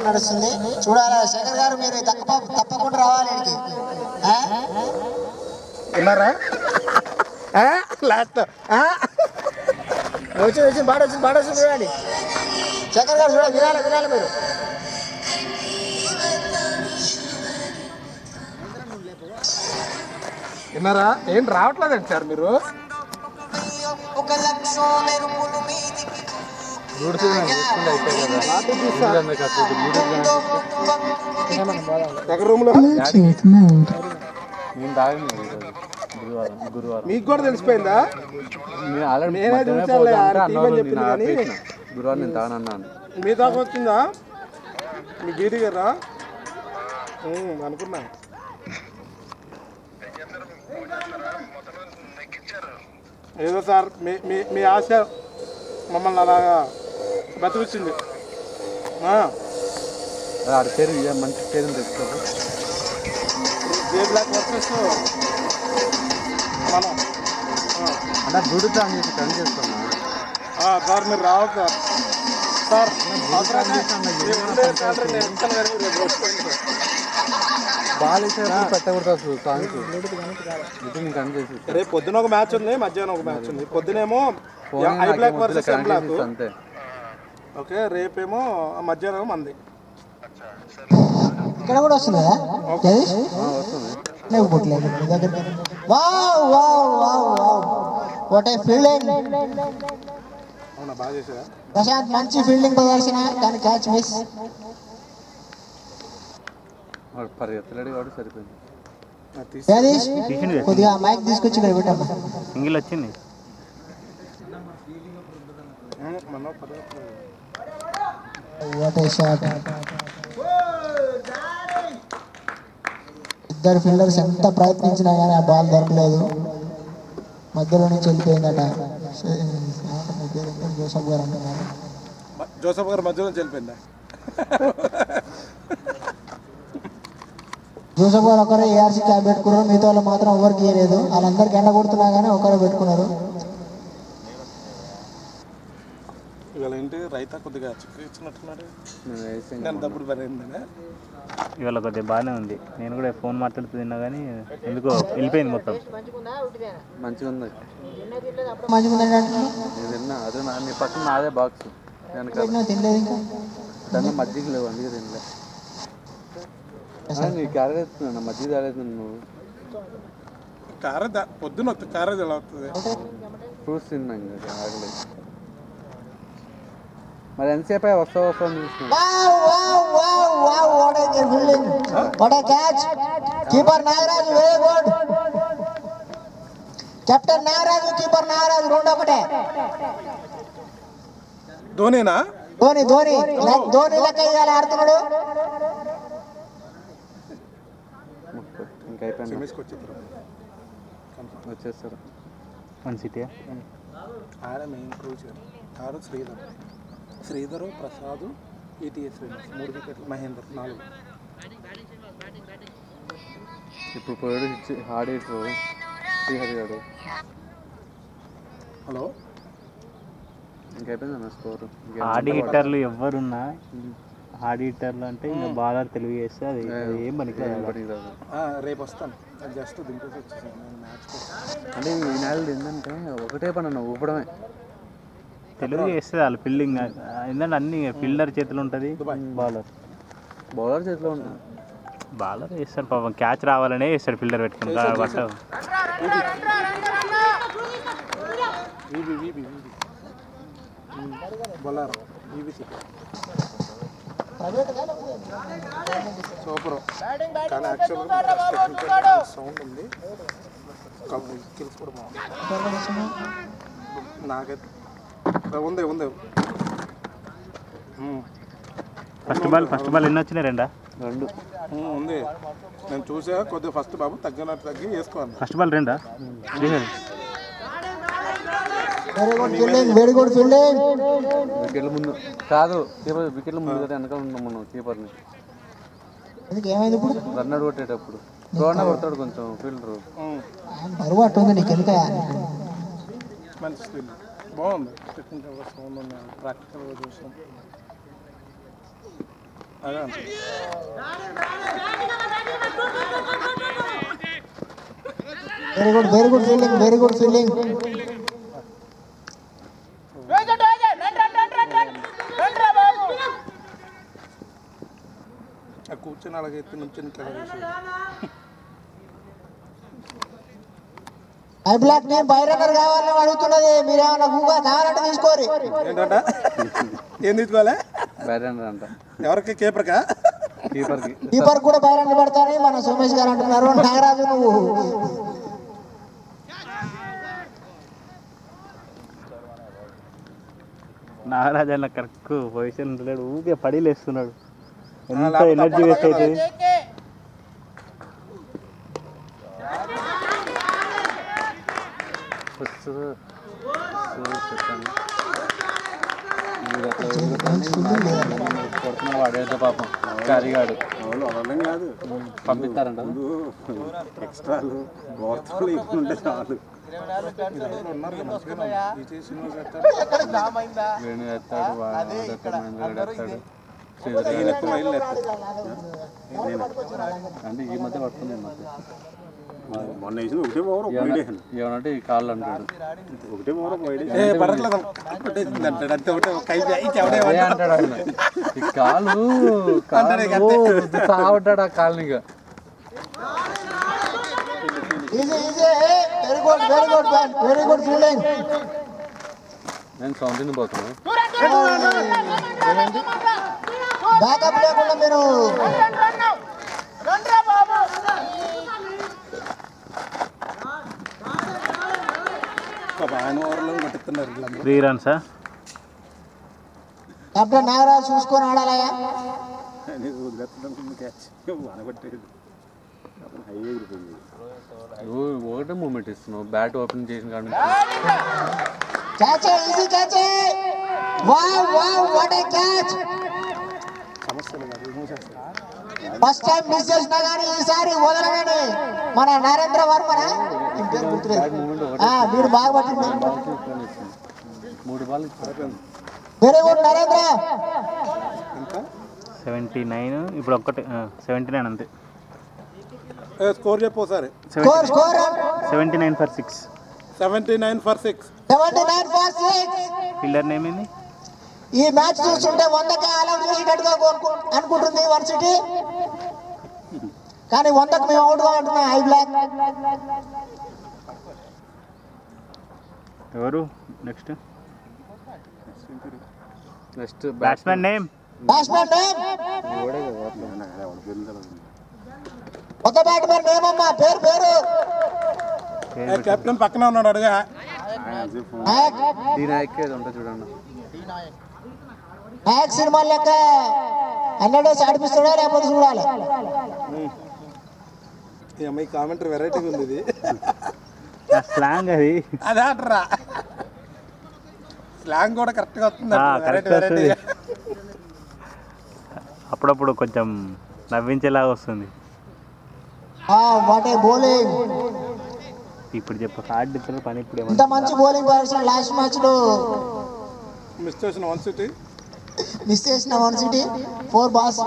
చూడాలి శేఖర్ గారు, మీరు తప్పకుండా రావాలి. ఉన్నారా లాస్ట్ వచ్చింది బాగా వచ్చింది చూడండి. శేఖర్ గారు చూడాలి, వినాలి మీరు. విన్నారా? ఏం రావట్లేదండి సార్ మీరు? ఎక్కడ రూమ్ లో నేను తాగను గురువారం. మీకు కూడా తెలిసిపోయిందా? నేనే చూసానులే, చెప్పింది కానీ గురువారం నేను తాగనన్నాను. మీ దాకా వచ్చిందా? మీ గీరి గారా అనుకున్నా. ఏదో సార్ మీ ఆశ మమ్మల్ని అలాగా బతికించింది. ఆడ పేరు మంచి పేరు తెచ్చుకోదు. ఏ బ్లాక్ వర్సెస్ మనం అన్న దుడుతా అని చెప్పి టర్న్ చేస్తున్నా సార్. మీరు రావాలి సార్. బాగా పెట్టకూడదు అసలు సాంగ్స్. రేపు పొద్దున ఒక మ్యాచ్ ఉంది, మధ్యాహ్నం ఒక మ్యాచ్ ఉంది. పొద్దునేమో I block versus M block. అంతే. ఓకే, రేపేమో మధ్యాహ్నం మంది. ఇక్కడ కూడా వస్తుందా? అవునా, బాగా చేసారా ప్రశాంత్? మంచి ఫీల్డింగ్ ప్రదర్శన, కానీ క్యాచ్ మిస్. పరిగెత్తలేడు వాడు, సరిపోయింది. కొద్దిగా మైక్ తీసుకొచ్చి ఇక్కడ పెట్టమ్మా. సింగిల్ వచ్చింది. ఇద్దరు ఫీల్డర్స్ ఎంత ప్రయత్నించినా కానీ ఆ బాల్ దొరకలేదు. మధ్యలో నుంచి వెళ్ళిపోయిందట. జోసఫ్ గారు అంటున్నారు. జోసఫ్ గారు మధ్యలో వెళ్ళిపోయిందా? జోసఫ్ గారు ఒకరే ఏఆర్సీ క్యాబ్ పెట్టుకున్నారు, మిగతా వాళ్ళు మాత్రం ఎవరికి ఇవ్వలేదు. వాళ్ళందరికీ ఎండ కొడుతున్నా కానీ ఒకరే పెట్టుకున్నారు. ఇవాళ ఏంటి రైతా కొద్దిగా చిక్కు ఇచ్చినట్టున్నాడు. నేను తప్పుడు పని అయిందనే ఇవాళ కొద్దిగా బాగానే ఉంది. నేను కూడా ఫోన్ మాట్లాడుతూ తిన్నా కానీ ఎందుకో వెళ్ళిపోయింది మొత్తం. మంచిగా ఉంది. మంచిగా ఉందండి అంటే నేను తిన్నా, అదే నీ పక్కన నాదే బాక్స్ తినలేదు ఇంకా. దాంట్లో మజ్జిగ లేవు, అందుకే తినలే. నీ క్యారెట్ ఎత్తున్నా, మజ్జిగ తాగేస్తున్నాను నువ్వు. కార పొద్దున వస్తుంది, కార ఎలా వస్తుంది? ఫ్రూట్స్ తిన్నా ఇంకా ఆగలేదు. మరి ఎంతసేపు వస్తావు అని చూసిన. Keeper Nagaraju very good. Captain Nagaraju, keeper Nagaraju 2-1. ధోనినా? ధోని ధోని ధోని లెక్క ఇవాళ ఆడుతున్నాడు. ఇంకా అయిపోయింది, వచ్చేస్తారు. వన్ సిటీ ఆడ మెయిన్ క్రూజ్ ఆరు శ్రీధరు ప్రసాద్, ఈటీఎస్ శ్రీనివాస్ 3 వికెట్లు, మహేందర్ 4. ఇప్పుడు పోయాడు ఆడేటు శ్రీహరి గారు. హలో ఇంకైపోయింది అన్న స్కోర్. ఆడి హిట్టర్లు ఎవరున్నా ఆడి హిట్టర్లు అంటే ఇంకా బాలర్ తెలుగు చేస్తే అది ఏం పనికి. రేపు వస్తాను, జస్ట్ దింపేసి వచ్చేసాను నేను మ్యాచ్. అంటే ఈ నెలలు ఏంటంటే ఒకటే పని అన్న ఊపడమే. తెలుగు చేస్తుంది వాళ్ళు ఫీల్డింగ్ ఏంటంటే అన్ని ఫీల్డర్ చేతిలో ఉంటుంది. బౌలర్ చేతిలో ఉంటుంది. బాలర్ చేస్తాడు పాపం, క్యాచ్ రావాలనే చేస్తాడు ఫీల్డర్ పెట్టుకుని బట్ బౌలర్ సూపర్. కానీ యాక్చువల్గా సౌండ్ ఉంది, స్కిల్స్ కూడా బాగుంది. నాకైతే ఉంది ఉంది. ఫస్ట్ బాల్ ఎన్ని వచ్చినాయి? 2 ఉంది. నేను చూసా కొద్దిగా ఫస్ట్ బాబు తగ్గినట్టు తగ్గి వేసుకోవాలి. First ball 2 very good fielding. వికెట్ల ముందు కాదు, వికెట్ల ముందు కదా వెనకాల ఉన్నాం మనం కీపర్ని. ఏమైంది ఇప్పుడు? రన్నర్ కొట్టేటప్పుడు రోడ్న కొడతాడు కొంచెం ఫీల్డరు. బరువు అట్టుంది నీకు ఎందుక? మంచి స్కిల్ బాగుంది. టెక్నికల్ సౌండ్ ఉంది, ప్రాక్టికల్గా చూసాం. అదే very good fielding, very good fielding. కూర్చొని అలాగైతే నుంచి ఐ బ్లాక్ నేమ్ బైరన్నర్ కావాలని అడుగుతున్నది. మీరు ఏమన్నా గూగా కావాలంటే తీసుకోరు. ఏంటంట? ఏం తీసుకోవాలి? బైరన్నర్ అంట. ఎవరికి? కీపర్కా? కీపర్ కూడా బైరన్నర్ పడతారని మన సోమేష్ గారు అంటున్నారు. నాగరాజు నువ్వు నాగరాజు అన్న కరెక్ట్ పొజిషన్ ఉంటలేడు, ఊరికే పడిలేస్తున్నాడు. ఎంత ఎనర్జీ వేస్ట్ అవుతుంది. వాడేదో పాపం కారిగాడు కాదు, పంపిస్తారంట. ఎక్స్ట్రాలు గోర్తలు ఉంటే చాలు. వేణు ఎత్తాడు, అంటే ఈ మధ్య పడుతుంది. మొన్న వేసిన ఒకటే ఓవర్ ఏమనంటే ఈ కాళ్ళు అంటాడు, ఒకటే ఓవర్ అంటాడు ఆయన. ఈ కాలు సావడ్డాడు ఆ కాళ్ళని. ఇక వెరీ గుడ్ ఫీల్డింగ్. నేను సౌండ్ పోతున్నాను. బ్యాకప్ లేకుండా మీరు ఆయన ఓవర్లో కొట్టుతున్నారు. 3 runs. కెప్టెన్ నాగరాజు చూసుకొని ఆడాలయా. ఒకటే మూమెంట్ ఇస్తున్నావు, బ్యాట్ ఓపెన్ చేసిన కాడ catch, easy catch. Wow wow what A catch. సమస్యలు కాదు, మూసేస్తారు. ఫస్ట్ టైం మిస్ చేసినా కానీ ఈసారి వదలగానే మన నరేంద్ర వర్మనా ఈ పేరు గుర్తులేదు. వీడు బాగా పట్టింది. 3 బాల్ ఇచ్చారు. Very good Narendra. 79 ఇప్పుడు ఒక్కటి 79 అంతే. స్కోర్ చెప్పు ఒకసారి. Score 79 for 6. 79 for 6. 79 for 6. Pillar name ఏంది? ఈ మ్యాచ్ చూస్తుంటే 100కి అలౌట్ చేసేటట్టుగా అనుకుంటుంది వన్ సిటీ, కానీ 100కి మేము అవుట్గా అంటున్నాం ఐ బ్లాక్. ఎవరు next? Next batsmen name? Batsmen name కొత్త బ్యాట్స్మెన్ నేమ్ అమ్మా, పేరు కెప్టెన్ పక్కన ఉన్నాడు అడుగా. నాయక్ ఏదో ఉంటుంది చూడండి. నాయక్ సినిమా లెక్క 100 డేస్ ఆడిపిస్తాడా లేకపోతే చూడాలి. ఈ అమ్మాయి కామెంటరీ వెరైటీగా ఉంది ఇది. స్లాంగ్ అది. అదే అంటారా, స్లాంగ్ కూడా కరెక్ట్గా వస్తుంది. అప్పుడప్పుడు కొంచెం నవ్వించేలాగా వస్తుంది. What a bowling. ఇప్పుడు చెప్పు హార్డ్ ఇస్తారు పని. ఇప్పుడు ఇంత మంచి బౌలింగ్ ప్రదర్శన లాస్ట్ మ్యాచ్ లో మిస్ చేసిన వన్ సిటీ 4 balls.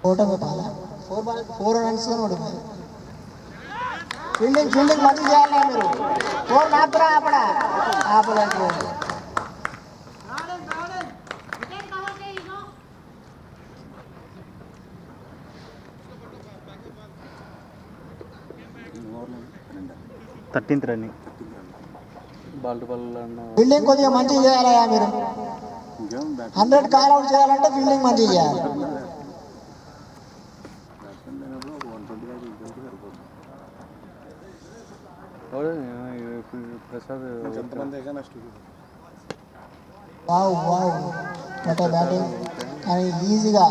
ఓటమి పాల 4 runs ఫీల్డింగ్ మంచి చేయాలి మీరు. 4 మాత్రం ఆపలేదు. Thirteenth running. Ball to ball fielding కొద్దిగా మంచిగా చేయాలయా మీరు. 100 కాల్ అవుట్ చేయాలంటే ఫీల్డింగ్ మంచిగా చేయాలి. Prasad wow what a batting. కానీ ఈజీగా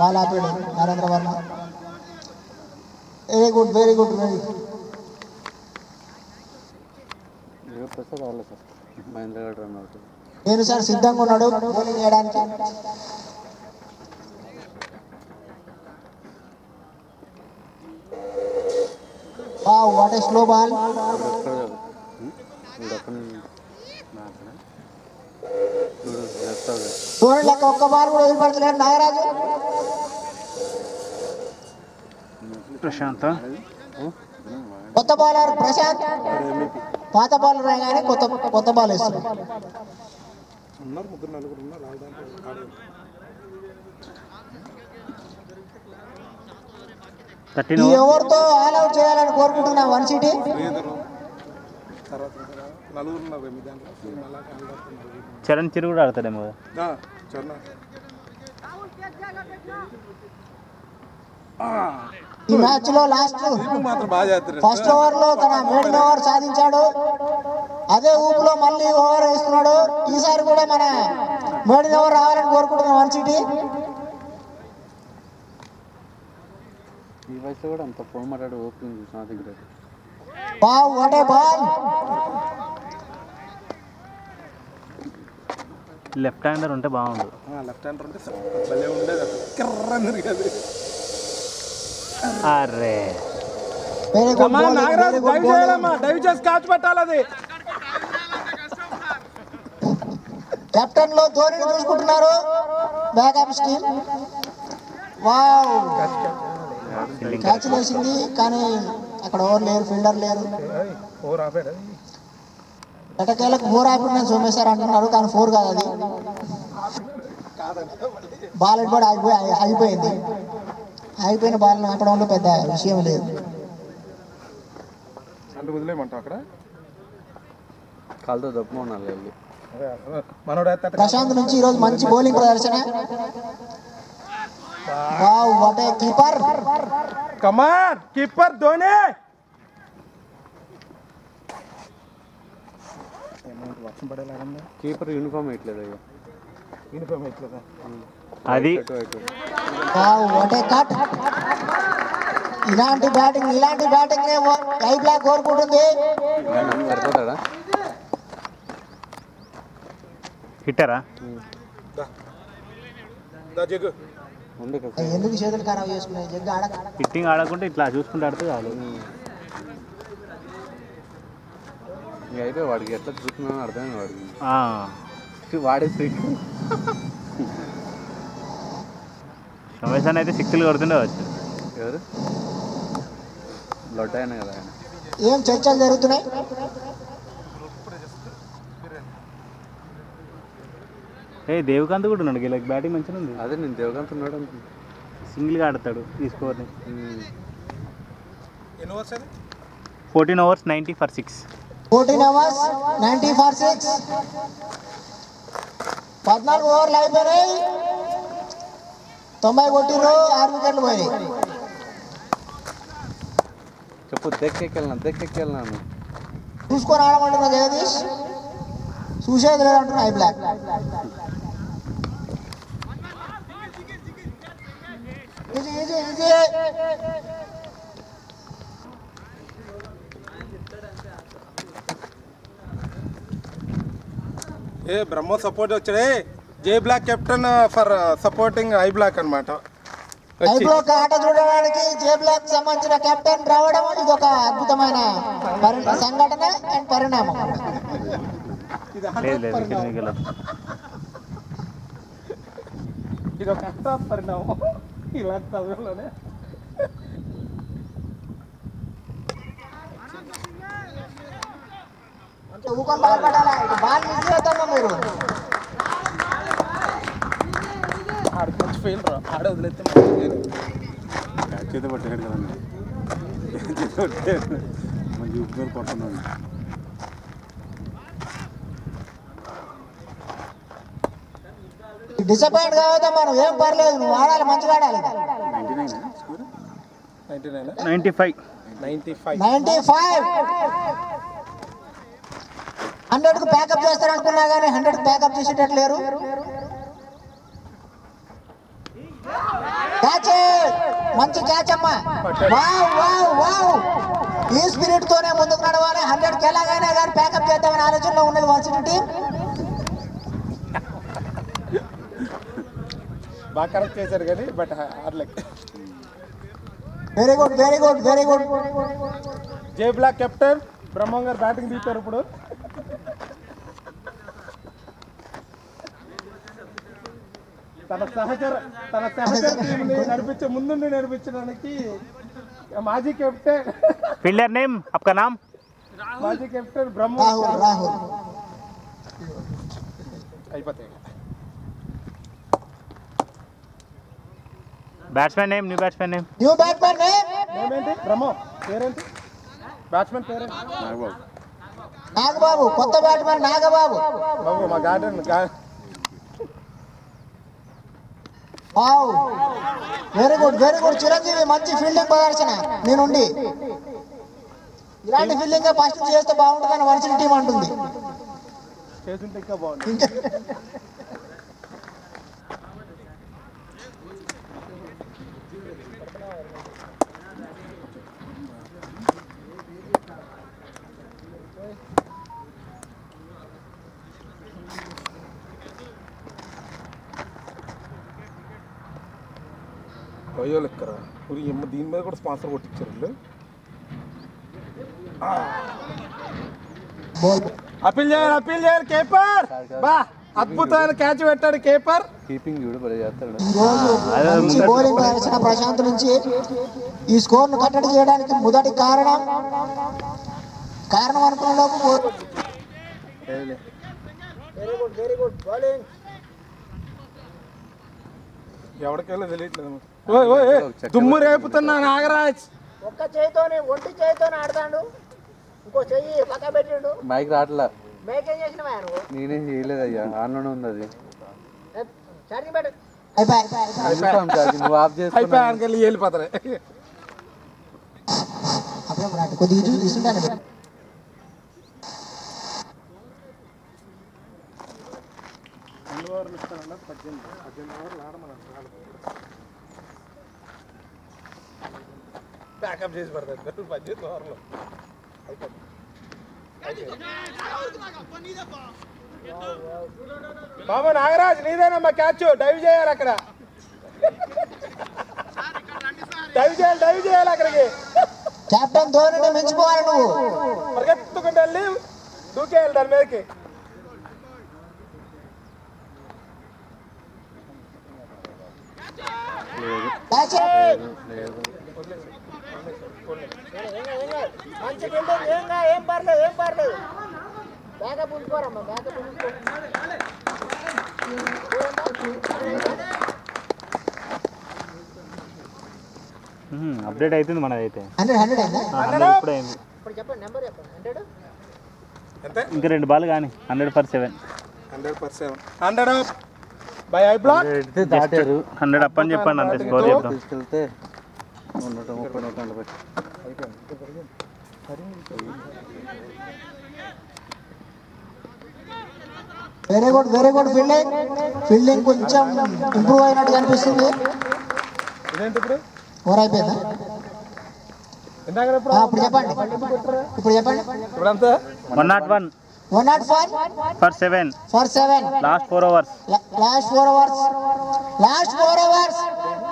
బాల్ ఆపాడు నరేంద్ర వర్మ. Very good. ప్రసాద్ రాలేదు సార్. మహేంద్ర గారు రన్ అవుతుంది. నేను సార్ సిద్ధంగా ఉన్నాడు బౌలింగ్ చేయడానికి. Wow what A slow ball. చూడండి లెక్క ఒక్క బాల్ కూడా వదిలిపెడతలేడు నాగరాజు. ప్రశాంత్ కొత్త బౌలర్ ప్రశాంత్. పాత బౌలర్ కానీ కొత్త బాల్ వేస్తున్నాడు. ఉన్నారు, 3-4 ఉన్నారు. ఈ ఓవర్తో ఆల్ అవుట్ చేయాలని కోరుకుంటున్నా వన్ సిటీ. చరణ్ చిరు కూడా ఆడతాడేమో కదా. ఈ మ్యాచ్ లో ఫస్ట్ ఓవర్ లో తన మెయిన్ ఓవర్ సాధించాడు. అదే ఊపులో మళ్ళీ ఓవర్ వేస్తున్నాడు. ఈసారి కూడా మన మెయిన్ ఓవర్ రావాలని కోరుకుంటున్నాం వన్ సిటీ. ఈ వయసులో కూడా అంత ఫోన్ మాట్లాడు ఓపెనింగ్ చూసిన దగ్గర. Wow what A ball. Left hander ఉంటే బాగుండు. లెఫ్ట్ హ్యాండర్ ఉంటే భలే ఉండేది. కిర్రని తిరిగేది. అరే డైవ్ చేసి క్యాచ్ పెట్టాలి. అది కెప్టెన్ లో ధోనిని చూసుకుంటున్నారు బ్యాకప్ టీమ్. వావ్ క్యాచ్ వేసింది కానీ అక్కడ ఎవరు లేరు, ఫీల్డర్ లేరు. ఎటకేలకు 4 ఆపిన సోమేశ్వర్ అంటున్నారు కానీ 4 కాదు అది. బాల్ కూడా ఆగిపోయింది. ఆగిపోయిన బాల్ ఆపడంలో పెద్ద విషయం లేదు. అక్కడ కాలుతో దప్పు ఉండాలి. ప్రశాంత్ నుంచి ఈరోజు మంచి బౌలింగ్ ప్రదర్శన. Wow what a keeper. Come on keeper Dhoni. వర్షం పడేలాగా కీపర్ యూనిఫామ్ వేయట్లేదు. అయ్యా యూనిఫామ్ వేయట్లేదా అది. Wow what A cut. ఇలాంటి బ్యాటింగ్ ఐ బ్లాక్ కోరుకుంటుంది. సరిపోతాడా? హిట్టరా? జగ్గు ఉండే ఎందుకు చేతులు ఖరాబ్ చేసుకున్నాయి జగ్గు ఆడ హిట్టింగ్ ఆడకుంటే ఇట్లా చూసుకుంటే ఆడితే చాలు. ఇంక అయిపోయి వాడికి ఎట్లా చూస్తున్నాను అర్థమైంది వాడికి. ఆ. వాడే ఫ్రీక్. రమేష్ అన్న అయితే సిక్కులు కొడుతుండే వచ్చు. ఎవరు లొడ్డ అయినా కదా ఆయన. ఏం చర్చలు జరుగుతున్నాయి? దేవకాంత్ కూడా ఉన్నాడు, వీళ్ళకి బ్యాటింగ్ మంచిగా ఉంది. అదే నేను దేవకాంత్ ఉన్నాడు అనుకుంటున్నా. సింగిల్గా ఆడతాడు ఈ స్కోర్ని. ఎన్ని ఓవర్స్ అది? 14 overs 90 for 6. 14 overs 90 for 6. 14 ఓవర్లు అయిపోయినాయి. 90 కొట్టిర్రు, 6 వికెట్లు పోయినాయి. చెప్పు దెక్కెళ్ళినాను. చూసుకొని ఆడమంటున్నా జగదీష్, చూసేది లేదంటున్నా ఐ బ్లాక్. ఏ బ్రహ్మో సపోర్ట్ వచ్చాడే. J block captain for supporting I block అనమాట. ఐ బ్లాక్ ఆట చూడడానికి జే బ్లాక్ సంబంధించిన కెప్టెన్ రావడం ఇది ఒక అద్భుతమైన సంఘటన అండ్ పరిణామం. లేదు వికెట్ మిగిలిన. ఇది ఒక పరిణామం ఇలాంటి సమయంలోనే. ఊకొని బాధపడాలా, బాల్ మిస్ అవుతామా మీరు? ఆడికి మంచి ఫెయిల్ రా, ఆడే వదిలేస్తే చేత పట్టాడు కదండి, మంచి ఉప్పు మీద కొడుతున్నాను. డిసప్పాయింట్ కావద్దా మనం, ఏం పర్లేదు, నువ్వు ఆడాలి, మంచిగా ఆడాలి. 95. 100కు ప్యాకప్ చేస్తారనుకున్నా కానీ 100కు ప్యాకప్ చేసేటట్లు లేరు. క్యాచ్, మంచి క్యాచ్ అమ్మా. వావ్ వావ్ వావ్, ఈ స్పిరిట్ తోనే ముందుకు నడవాలి. 100కి ఎలాగైనా కానీ ప్యాకప్ చేద్దామని ఆలోచనలో ఉన్నది వర్సిటీ టీం. బాగా కరెక్ట్ చేశారు కానీ బట్ ఆడలేక. Very good very good very good. J block captain Brahmam garu batting తీశారు ఇప్పుడు. తన సహచర టీంని ముందుండి నడిపించడానికి మాజీ కెప్టెన్. ఫీల్డర్ నేమ్ आपका नाम? మాజీ కెప్టెన్ బ్రహ్మ. రాహుల్ అయిపోతాయి. Batsmen name, new batsmen name. New batsmen name ఏమేంటి బ్రహ్మ పేరేంటి? బ్యాట్స్మెన్ పేరేంటి? నాగబాబు. కొత్త బ్యాట్స్మెన్ నాగబాబు. బాబు మా garden. Wow very good very good. Chiranjeevi మంచి ఫీల్డింగ్ ప్రదర్శన నీ నుండి. ఇలాంటి ఫీల్డింగ్ ఫస్ట్ చేస్తే బాగుంటుందని వర్సిటీ టీం అంటుంది. చేస్తుంటే ఇంకా బాగుంది. అయ్యో లెక్కరా, దీని మీద కూడా స్పాన్సర్ కొట్టించారు. అప్పీల్ చేయాలి కేపర్. బా అద్భుతమైన క్యాచ్ పెట్టాడు కేపర్. కీపింగ్ చూడు భలే చేస్తాడు. మంచి బౌలింగ్ ప్రదర్శన ప్రశాంత్ నుంచి ఈ స్కోర్ ను కట్టడి చేయడానికి మొదటి కారణం అనుకున్న లోపు. Very good very good bowling. ఎవరికెళ్ళో తెలియట్లేదు. దుమ్ము రేపుతున్నా నాగరాజ్. ఒక్క చేయితోనే, ఒంటి చేయితోనే ఆడతాడు, ఇంకో చెయ్యి పక్క పెట్టిండు. మైక్ రావట్లా. మైక్ ఏం చేసినవా నువ్వు? నేనేం చేయలేదు అయ్యా, ఆన్లోనే ఉంది అది. ఛార్జింగ్ పెట్టు. అయిపోయి నువ్వు ఆఫ్ చేసి అయిపోయాకెళ్ళి వెళ్ళిపోతారు. కొద్దిగా తీసుకుంటాను. బ్యాకప్ చేసి పడతారు 18 ఓవర్లో. బాబు నాగరాజ్ నీదేనమ్మా క్యాచ్, డైవ్ చేయాలి అక్కడ. డైవ్ చేయాలి అక్కడికి. కెప్టెన్ ధోనిని మించిపోవాలి నువ్వు. పరిగెత్తుకుంటూ వెళ్ళి దూకేయాలి దాని మీదకి. Catch it. మంచి ఫీల్డింగ్. ఏం పర్లేదు. బ్యాకప్ ఉంచుకోరమ్మా, బ్యాకప్ ఉంచుకో. అప్డేట్ అవుతుంది మనదైతే. 100 అయిందా? 100 ఇప్పుడే అయింది. ఇప్పుడు చెప్పండి, నెంబర్ చెప్పండి. 100 ఎంత? ఇంకా 2 బాల్ కానీ 100/7. 100/7. 100 బై ఐ బ్లాక్. దాటారు 100 అప్ అని చెప్పండి, అంతే స్కోర్ చెప్తాం. తీసుకెళ్తే 130 వెరీ గుడ్ ఫీల్డింగ్ కొంచెం ఇంప్రూవ్ అయినట్టు కనిపిస్తుంది. ఇదేంటి ఇప్పుడు? ఓవర్ అయిపోయిందా? ఇందాక ఇప్పుడు చెప్పండి. ఇప్పుడు అంతా 101 for 7 last 4 overs. Last 4 overs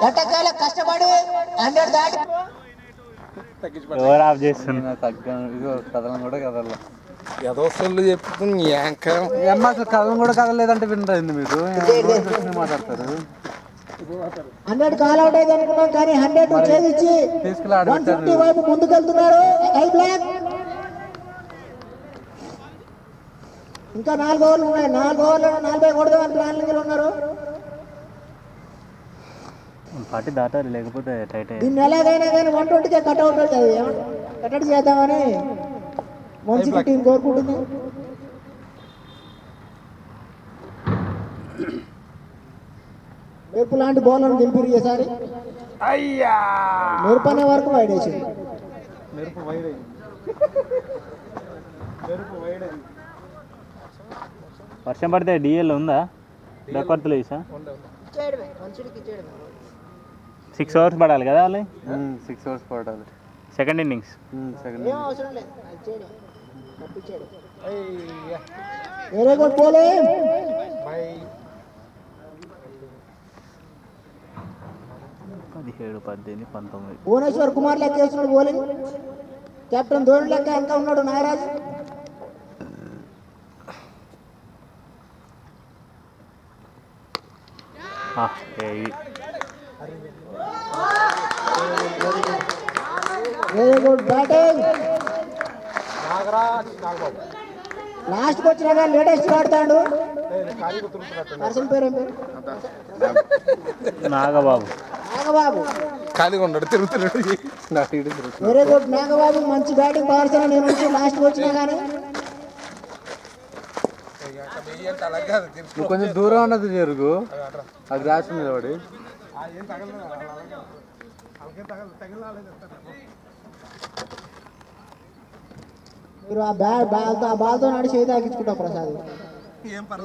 ఎట్టకేల కష్టపడి 100 దాటి ఓవర్ ఆఫ్ చేస్తుంది. తగ్గాను. ఇదిగో కదలం కూడా కదల. ఏదో సొల్లు చెప్తుంది. అమ్మ అసలు కదలం కూడా కదలలేదంటే వినరండి మీరు. మాట్లాడతారు. 100 కాల్ అవుట్ అయింది అనుకున్నాం, కానీ 100 ఛేదించి తీసుకెళ్ళి ఆడ 150 వైపు ముందుకెళ్తున్నారు. I block. ఇంకా 4 ఓవర్లు ఉన్నాయి. 4 ఓవర్లు 40 కొడదామని ప్లానింగ్ ఉన్నారు. పార్టీ దాటాలి, లేకపోతే టైట్ అయ్యి. దీన్ని ఎలాగైనా కానీ 120కే కట్అవుట్ అవుతుంది. కట్టడి చేద్దామని మంచి టీం కోరుకుంటుంది. మెరుపు లాంటి బౌలర్ను గెలిపిరు ఈసారి. మెరుపు అనే వరకు వైడ్ వేసింది. వర్షం పడితే డిఎల్ ఉందా? డక్వర్తులు వేసా ఇచ్చేయడమే, మనుషుడికి ఇచ్చేయడమే. 6 ఓవర్స్ పడాలి కదా వాళ్ళు. 6 అవర్స్ పడాలి. Second innings. సెకండ్ ఏం అవసరం లేదు, ఇచ్చేయడం, తప్పించేయడం. Very good bowling. 17, 18, 19. Bhuvneshwar Kumar లెక్క వేస్తున్నాడు బౌలింగ్. కెప్టెన్ ధోని లెక్క ఎంత ఉన్నాడు నాగరాజ్. Very good batting. లాస్ట్కి వచ్చినా కానీ లేటెస్ట్ ఆడతాడు. పర్సన్ పేరు ఏం పేరు? నాగబాబు. ఖాళీగా ఉన్నాడు, తిరుగుతున్నాడు. వెరీ గుడ్ నాగబాబు, మంచి బ్యాటింగ్ ప్రదర్శన. నేను వచ్చి లాస్ట్కి వచ్చినా కానీ నువ్వు కొంచెం దూరం ఉన్నది జరుగు. అది రాసి నిలబడి మీరు ఆ బాల్తో నడిచి ఏదో తాగించుకుంటాం. ప్రసాద్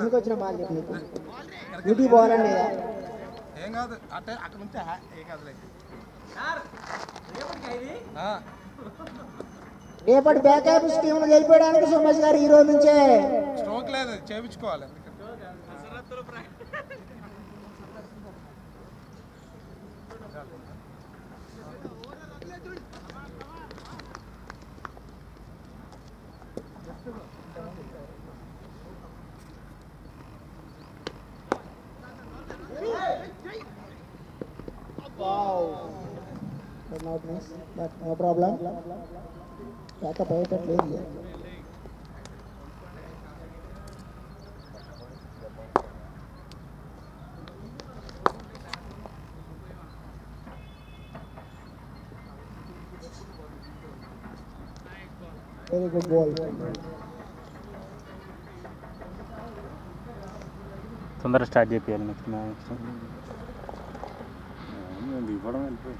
ఎందుకు వచ్చిన బాల్ చెప్పి నీకు డ్యూటీ పోవాలండి. ఏం కాదు, అంటే అక్కడ నుంచి ఏం కాదులే. రేపటి బ్యాకప్ స్కీమ్ గెలిపేయడానికి సోమేష్ గారు ఈ రోజు నుంచే స్ట్రోక్ లేదు, చేయించుకోవాలి. But no problem. బ్యాకప్ అయ్యేటట్లేదు. Very good ball. తొందరగా స్టార్ట్ చేయాలి నెక్స్ట్ మ్యాచ్. ఇవ్వడం వెళ్ళిపోయి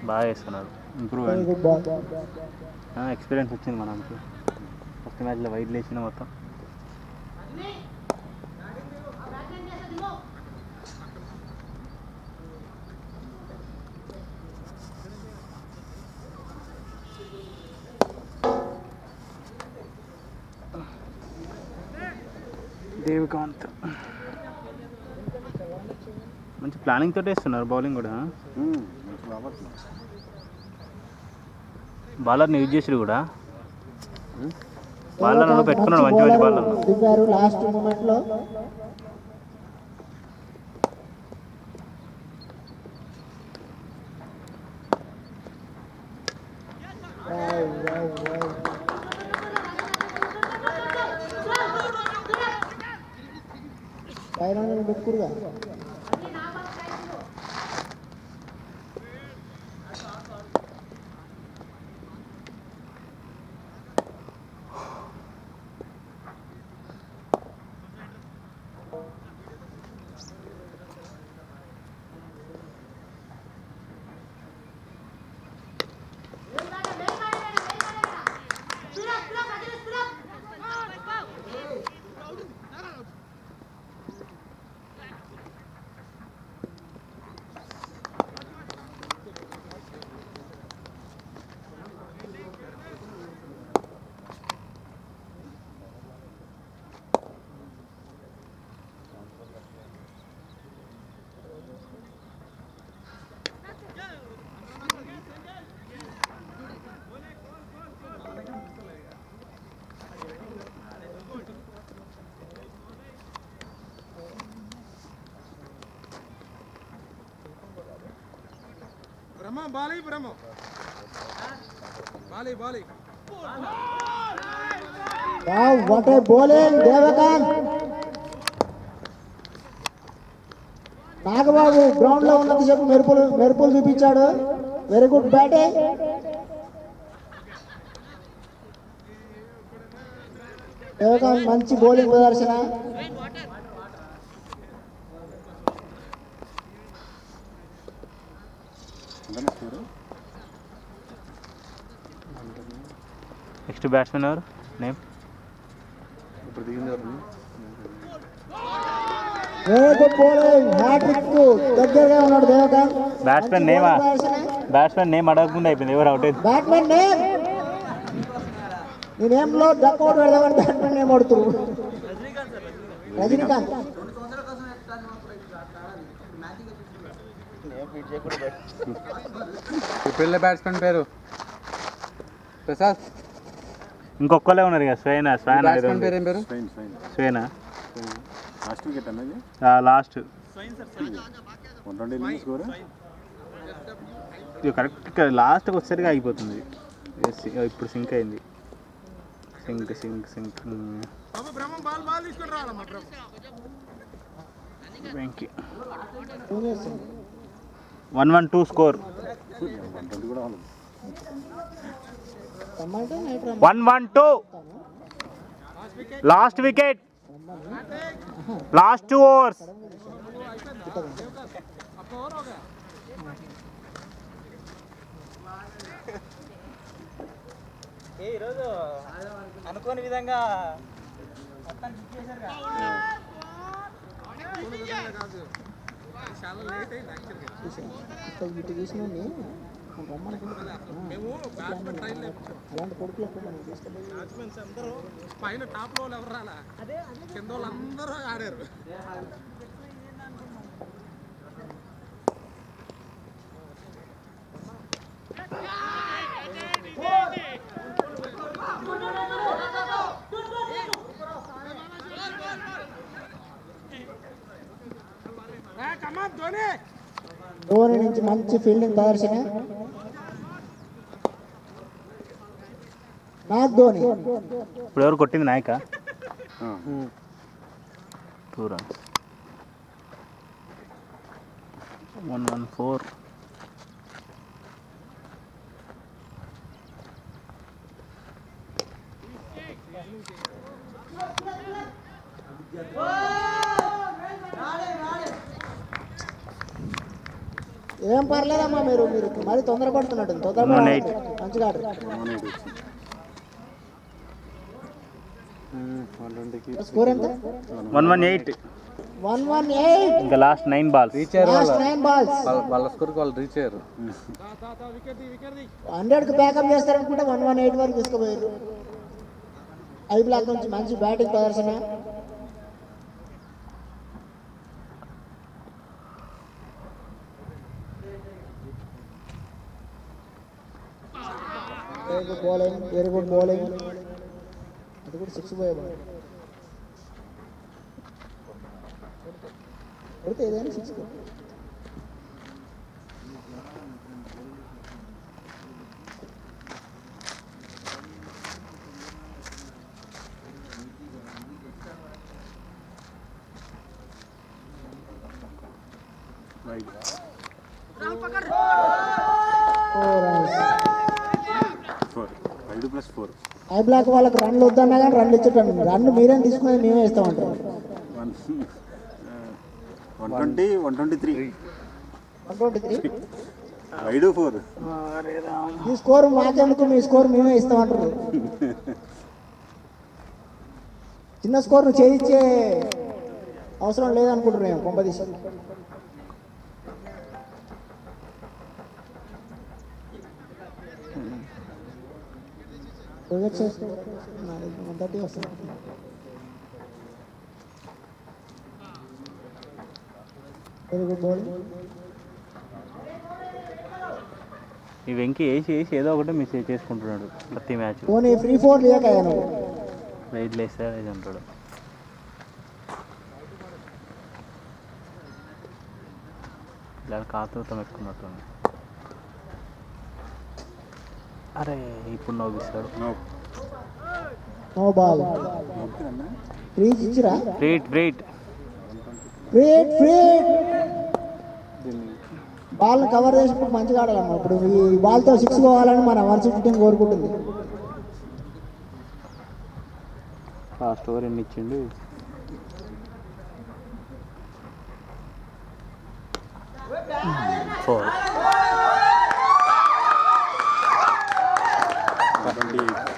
బాగా వేస్తున్నాడు. ఇంప్రూవ్ వెరీ అయింది. Good ball. ఎక్స్పీరియన్స్ వచ్చింది మనకి. ఫస్ట్ మ్యాచ్లో వైడ్ లేచిన మొత్తం. దేవికాంత్ మంచి ప్లానింగ్ తోటే ఇస్తున్నారు బౌలింగ్ కూడా. మంచి బాబు బాలర్ని యూజ్ చేసిరు కూడా. బాలర్ను పెట్టుకున్నాడు మంచి మంచి బాలర్ను. దిగారు లాస్ట్ మూమెంట్ లో. పైన పెట్టుకురుగా. What a bowling Devakanth. Nagababu ground లో ఉన్నంతసేపు మెరుపులు చూపించాడు. Very good batting. దేవకాంత్ మంచి బౌలింగ్ ప్రదర్శన. నెక్స్ట్ బ్యాట్స్మెన్ ఎవరు నేమ్? ఇప్పుడు దిగింది ఎవరు? దగ్గరగా ఉన్నాడు దేవకాంత్. బ్యాట్స్మెన్ నేమా? బ్యాట్స్మెన్ నేమ్ అడగకుండా అయిపోయింది. ఎవరు అవుట్ అయింది? బ్యాట్స్మెన్ నేమ్ నీ నేమ్ లో డక్అవుట్ పెడదామని బ్యాట్స్మెన్ నేమ్ అడుగుతారు. రజనీకాంత్. పిల్ల బ్యాట్స్మెన్ పేరు ప్రసాద్. ఇంకొకళ్ళే ఉన్నారు ఇక. స్వేనా బ్యాట్స్మెన్ పేరు ఏం పేరు? స్వేనా లాస్ట్ వికెట్ అన్నది లాస్ట్ 120 ఇన్నింగ్స్ స్కోర్. ఇది కరెక్ట్ లాస్ట్కి వచ్చేసరికి ఆగిపోతుంది. ఇప్పుడు సింక్ అయింది. Sync Venky 1-1-2 score. 1-1-2 last wicket. Last 2 overs. ఈరోజు అనుకోని విధంగా పైన టాప్ లో ఎవరు రాలా, కింద వాళ్ళందరూ ఆడారు. ధోని నుంచి మంచి ఫీల్డింగ్ ప్రదర్శన. నాగ్ ధోని. ఇప్పుడు ఎవరు కొట్టింది? నాయక 2 runs. 1-1-4. ఏం పర్లేదమ్మా, మీరు మరి తొందరపడుతున్నట్టు. మంచిగా స్కోర్ ఎంత? 1-1-8. 1-1-8. ఇంకా లాస్ట్ 9 balls. వాళ్ళ స్కోర్కి వాళ్ళు రీచ్ అయ్యారు. 100కి బ్యాకప్ చేస్తారనుకుంటే 1-1-8 వరకు తీసుకుపోయారు. 5 బ్లాక్ నుంచి మంచి బ్యాటింగ్ ప్రదర్శన. Very good bowling, very good bowling. అది కూడా 6 పోయే బాల్ కొడితే ఏదైనా 6. ఐ బ్లాక్ వాళ్ళకి రన్లు వద్దన్నా కానీ రన్లు ఇచ్చేటండి. రన్లు మీరేం తీసుకునేది మేమే ఇస్తామంటారు. 123 వైడ్ 4. ఈ స్కోర్ మాకెందుకు, మీ స్కోర్ మేమే ఇస్తామంటారు. చిన్న స్కోర్ నువ్వు చేయించే అవసరం లేదనుకుంటున్నాం మేము కొంపదీసి. వస్తుంది. Very good bowling. ఈ వెంకీ వేసి ఏదో ఒకటి మిస్ చేసుకుంటున్నాడు ప్రతి మ్యాచ్. పోనీ ఫ్రీ 4 లేకయ్యాను రైట్ లేస్తే ఇది అంటాడు. ఇలా కాతూతం ఎక్కున్నట్టుంది. అరే ఇప్పుడు నవ్విస్తాడు. No ball. ఫ్రీజ్ ఇచ్చిరా? Free hit free hit free hit free hit. Ball cover చేసినప్పుడు మంచిగా ఆడాలమ్మా. ఇప్పుడు ఈ బాల్తో 6 పోవాలని మన 160 టీం కోరుకుంటుంది. లాస్ట్ ఓవర్ ఎన్ని ఇచ్చిండు? 4.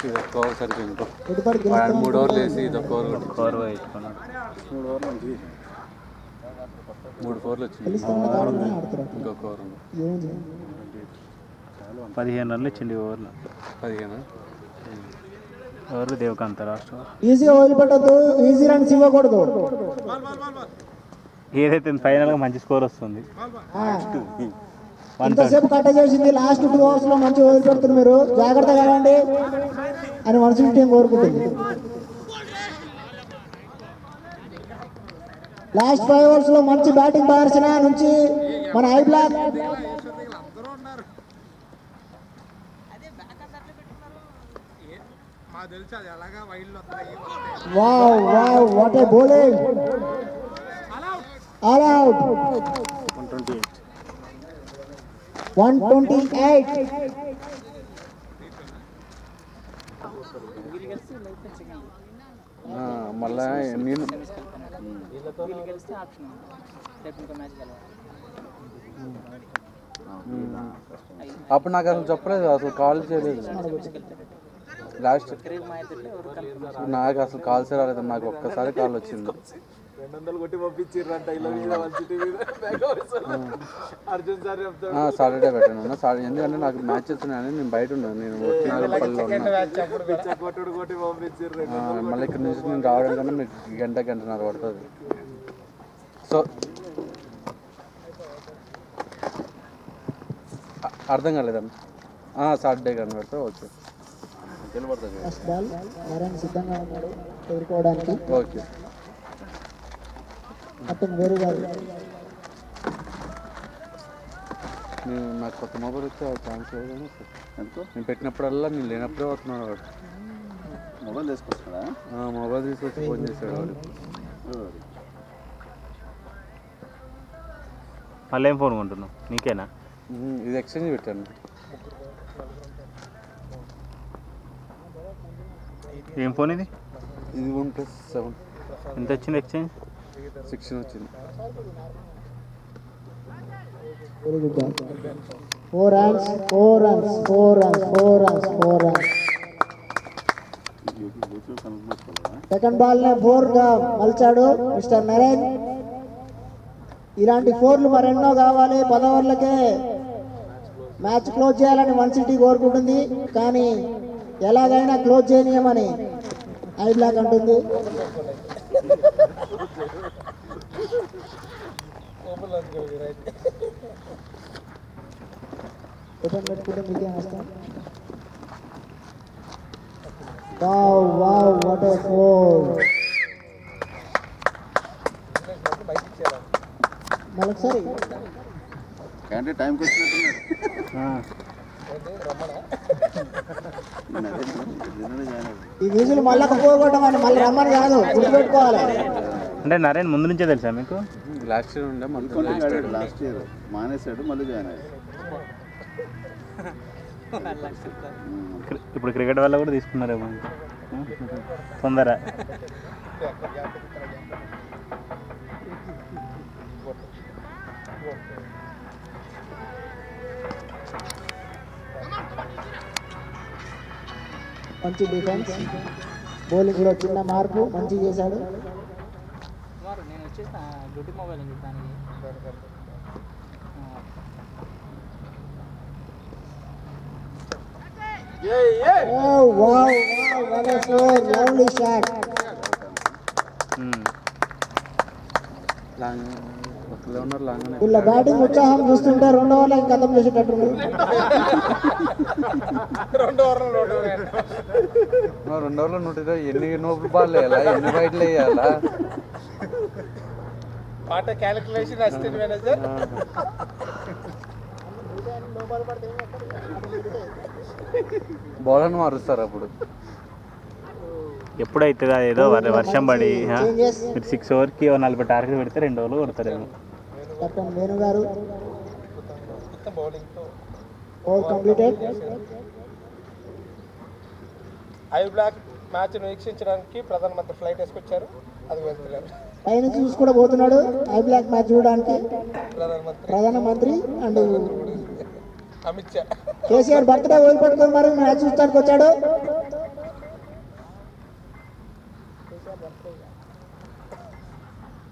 ఇది ఒక్క ఓవర్ సరిపోయింది. 3 ఓవర్లు వేసి ఇది ఒక్క ఓవర్ కొట్టి 4 వేసుకున్నాడు. 3 ఓవర్లు ఉంది. 3 4లు వచ్చింది. ఇంకొక ఓవర్ ఉంది. 15 రన్లు ఇచ్చింది ఓవర్లో. 15. ఎవరు దేవకాంత లాస్ట్. ఈజీగా వదిలిపెట్టద్దు, ఈజీ రన్స్ ఇవ్వకూడదు. ఏదైతే ఫైనల్గా మంచి స్కోర్ వస్తుంది. ఇంతసేపు కట్ట చేసింది, లాస్ట్ 2 ఓవర్స్లో మంచి వదిలిపెడుతుంది. మీరు జాగ్రత్తగా ఆడండి అని 160 టీం కోరుకుంటుంది. లాస్ట్ 5 ఓవర్స్లో మంచి బ్యాటింగ్ ప్రదర్శన నుంచి మన I block. Wow wow, what a bowling. All out. 128. మళ్ళా నేను అప్పుడు నాకు అసలు చెప్పలేదు, అసలు కాల్ చేయలేదు. లాస్ట్ నాకు అసలు కాల్స్ రాలేదు. నాకు ఒక్కసారి కాల్ వచ్చింది. 200 కొట్టి పంపించిర్రంట ఇలా మీద 160 మీద. అర్జున్ సార్ చెప్తాడు సాటర్డే పెట్టాను. ఎందుకంటే నాకు మ్యాచెస్ ఉన్నాయని నేను బయట ఉన్నాను. నేను పల్లెలో కొట్టుడు కొట్టి పంపించిర్రు. మళ్ళీ ఇక్కడ నుంచి నేను రావడం కన్నా మీకు గంటన్నర పడుతుంది. సో అర్థం కాలేదన్న. సాటర్డే కానీ పెడితే ఓకే తెలియబడుతుంది. సిద్ధంగా ఉన్నాడు ఎదుర్కోవడానికి. ఓకే నాకు కొత్త మొబైల్ వచ్చే ఛాన్స్ లేదు. నేను పెట్టినప్పుడల్లా నేను లేనప్పుడే వస్తున్నాడు వాడు. మొబైల్ తీసుకొస్తాడా? మొబైల్ తీసుకొచ్చి ఫోన్ చేశాడు వాడు. మళ్ళీ ఏం ఫోన్ కొంటున్నావు? నీకేనా? ఇది ఎక్స్చేంజ్ పెట్టాను. ఏం ఫోన్ ఇది? ఇది 1+7. ఎంత వచ్చింది ఎక్స్చేంజ్? 16 వచ్చింది. 4 runs. సెకండ్ బాల్ నే 4 గా మలిచాడు మిస్టర్ నరేన్. ఇలాంటి 4లు మరెన్నో కావాలి. 10 ఓవర్లకే మ్యాచ్ క్లోజ్ చేయాలని 160 కోరుకుంటుంది. కానీ ఎలాగైనా క్లోజ్ చేయనీయమని ఐ బ్లాక్ అంటుంది. ఓపెన్ పెట్టుకుంటే మీకేం వస్తాం. Wow what A four. మరొకసారి అంటే టైంకి వచ్చినట్టున్నారు. ఈ వీజులు మళ్ళీ పోగొట్టం అని మళ్ళీ రమ్మని కాదు, గుర్తుపెట్టుకోవాలి. అంటే నరేన్ ముందు నుంచే తెలుసా మీకు? లాస్ట్ ఇయర్ ఉండే లాస్ట్ ఇయర్ మానేశాడు, మళ్ళీ జాయిన్ అయ్యాడు. ఇప్పుడు క్రికెట్ వల్ల కూడా తీసుకున్నారేమో తొందర. మంచి డిఫెన్స్, బౌలింగ్ కూడా చిన్న మార్పు మంచిగా చేశాడు. నేను వచ్చేసిన డ్యూటీ మొబైల్ అని చెప్పాను. Lovely shot. వీళ్ళ బ్యాటింగ్ ఉత్సాహం చూస్తుంటే 2 ఓవర్లు గతం చేసేటట్టుంది. 2 ఓవర్లు 120. ఎన్ని నోపులు బాల్ వేయాలా, ఎన్ని బయటలు వేయాలా? What calculation assistant manager. బౌలర్ని మారుస్తారు అప్పుడు. ఎప్పుడైతుందా ఏదో వర్షం పడి మీరు 6 ఓవర్కి 40 టార్గెట్ పెడితే 2 ఓవర్లు కొడతారేమో. Captain Venu garu over completed. I block match వీక్షించడానికి ప్రధానమంత్రి ఫ్లైట్ వేసుకొచ్చారు, అది వెళ్తలేరు. పైనుంచి చూసి కూడా పోతున్నాడు ఐ బ్లాక్ మ్యాచ్ చూడడానికి ప్రధానమంత్రి అండ్ అమిత్ షా. కేసీఆర్ బర్త్డే వదిలిపెట్టుకొని మరి మ్యాచ్ చూస్తానికి వచ్చాడు.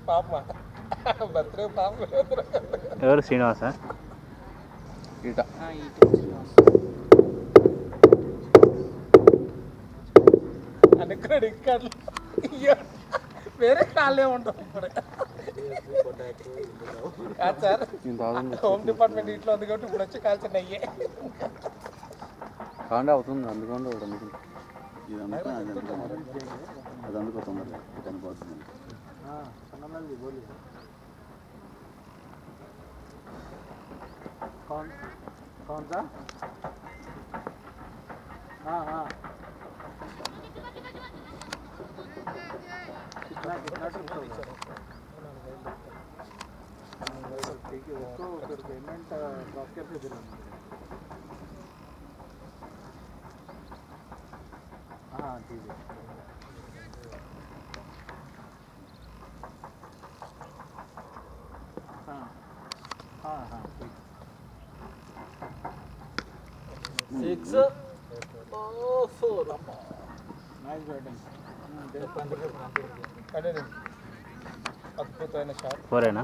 పాప బర్త్డే పాప. ఎవరు శ్రీనివాసా? ఇట అన్ని క్రెడిట్ కార్డులు వేరే కాళ్ళే ఉంటాం ఇప్పుడు. కాదు సార్, హోమ్ డిపార్ట్మెంట్ ఇంట్లో ఉంది కాబట్టి ఇప్పుడు వచ్చి కాల్చిన అయ్యే కాండే అవుతుంది. అందుకోండి ఇది అందుకో అది అందుకో తొందరగా కనిపోతుంది. कौन सा? हाँ हाँ कितना कितना ठीक है, उसको फिर पेमेंट ड्रॉप करके देना. हाँ ठीक है. हाँ हाँ हाँ ठीक. 6 4. Nice batting. అద్భుతమైన షాట్. ఫోరేనా?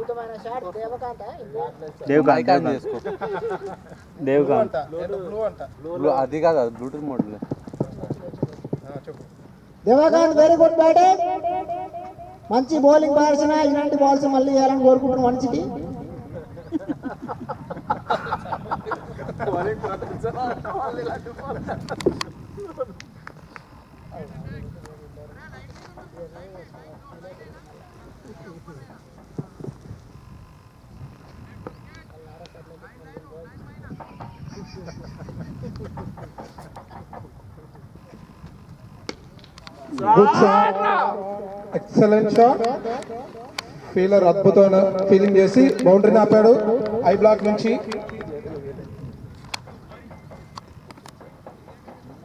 దేవకాంత్ చేసుకో. దేవకాంత్ బ్లూ అంట. అది కాదు, అది బ్లూటూత్ మోడల్. చెప్పు. Devakant very good batting. మంచి బౌలింగ్ బాల్సిన ఇలాంటి బాల్స్ మళ్ళీ వేయాలని కోరుకుంటున్నాం మనిషికి. Good shot, excellent shot. Fielder అద్భుతమైన ఫీలింగ్ చేసి బౌండరీని ఆపాడు ఐ బ్లాక్ నుంచి.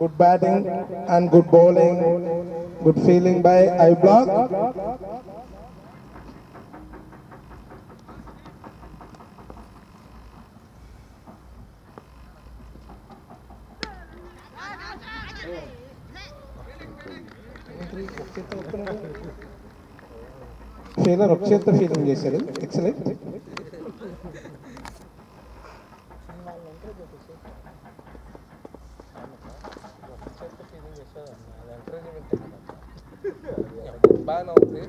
Good batting and good bowling, good fielding by I block. Fielder ఒక చేత్తో ఫీలింగ్ చేశాడు, ఎక్సలెంట్. బాగానే ఉంది.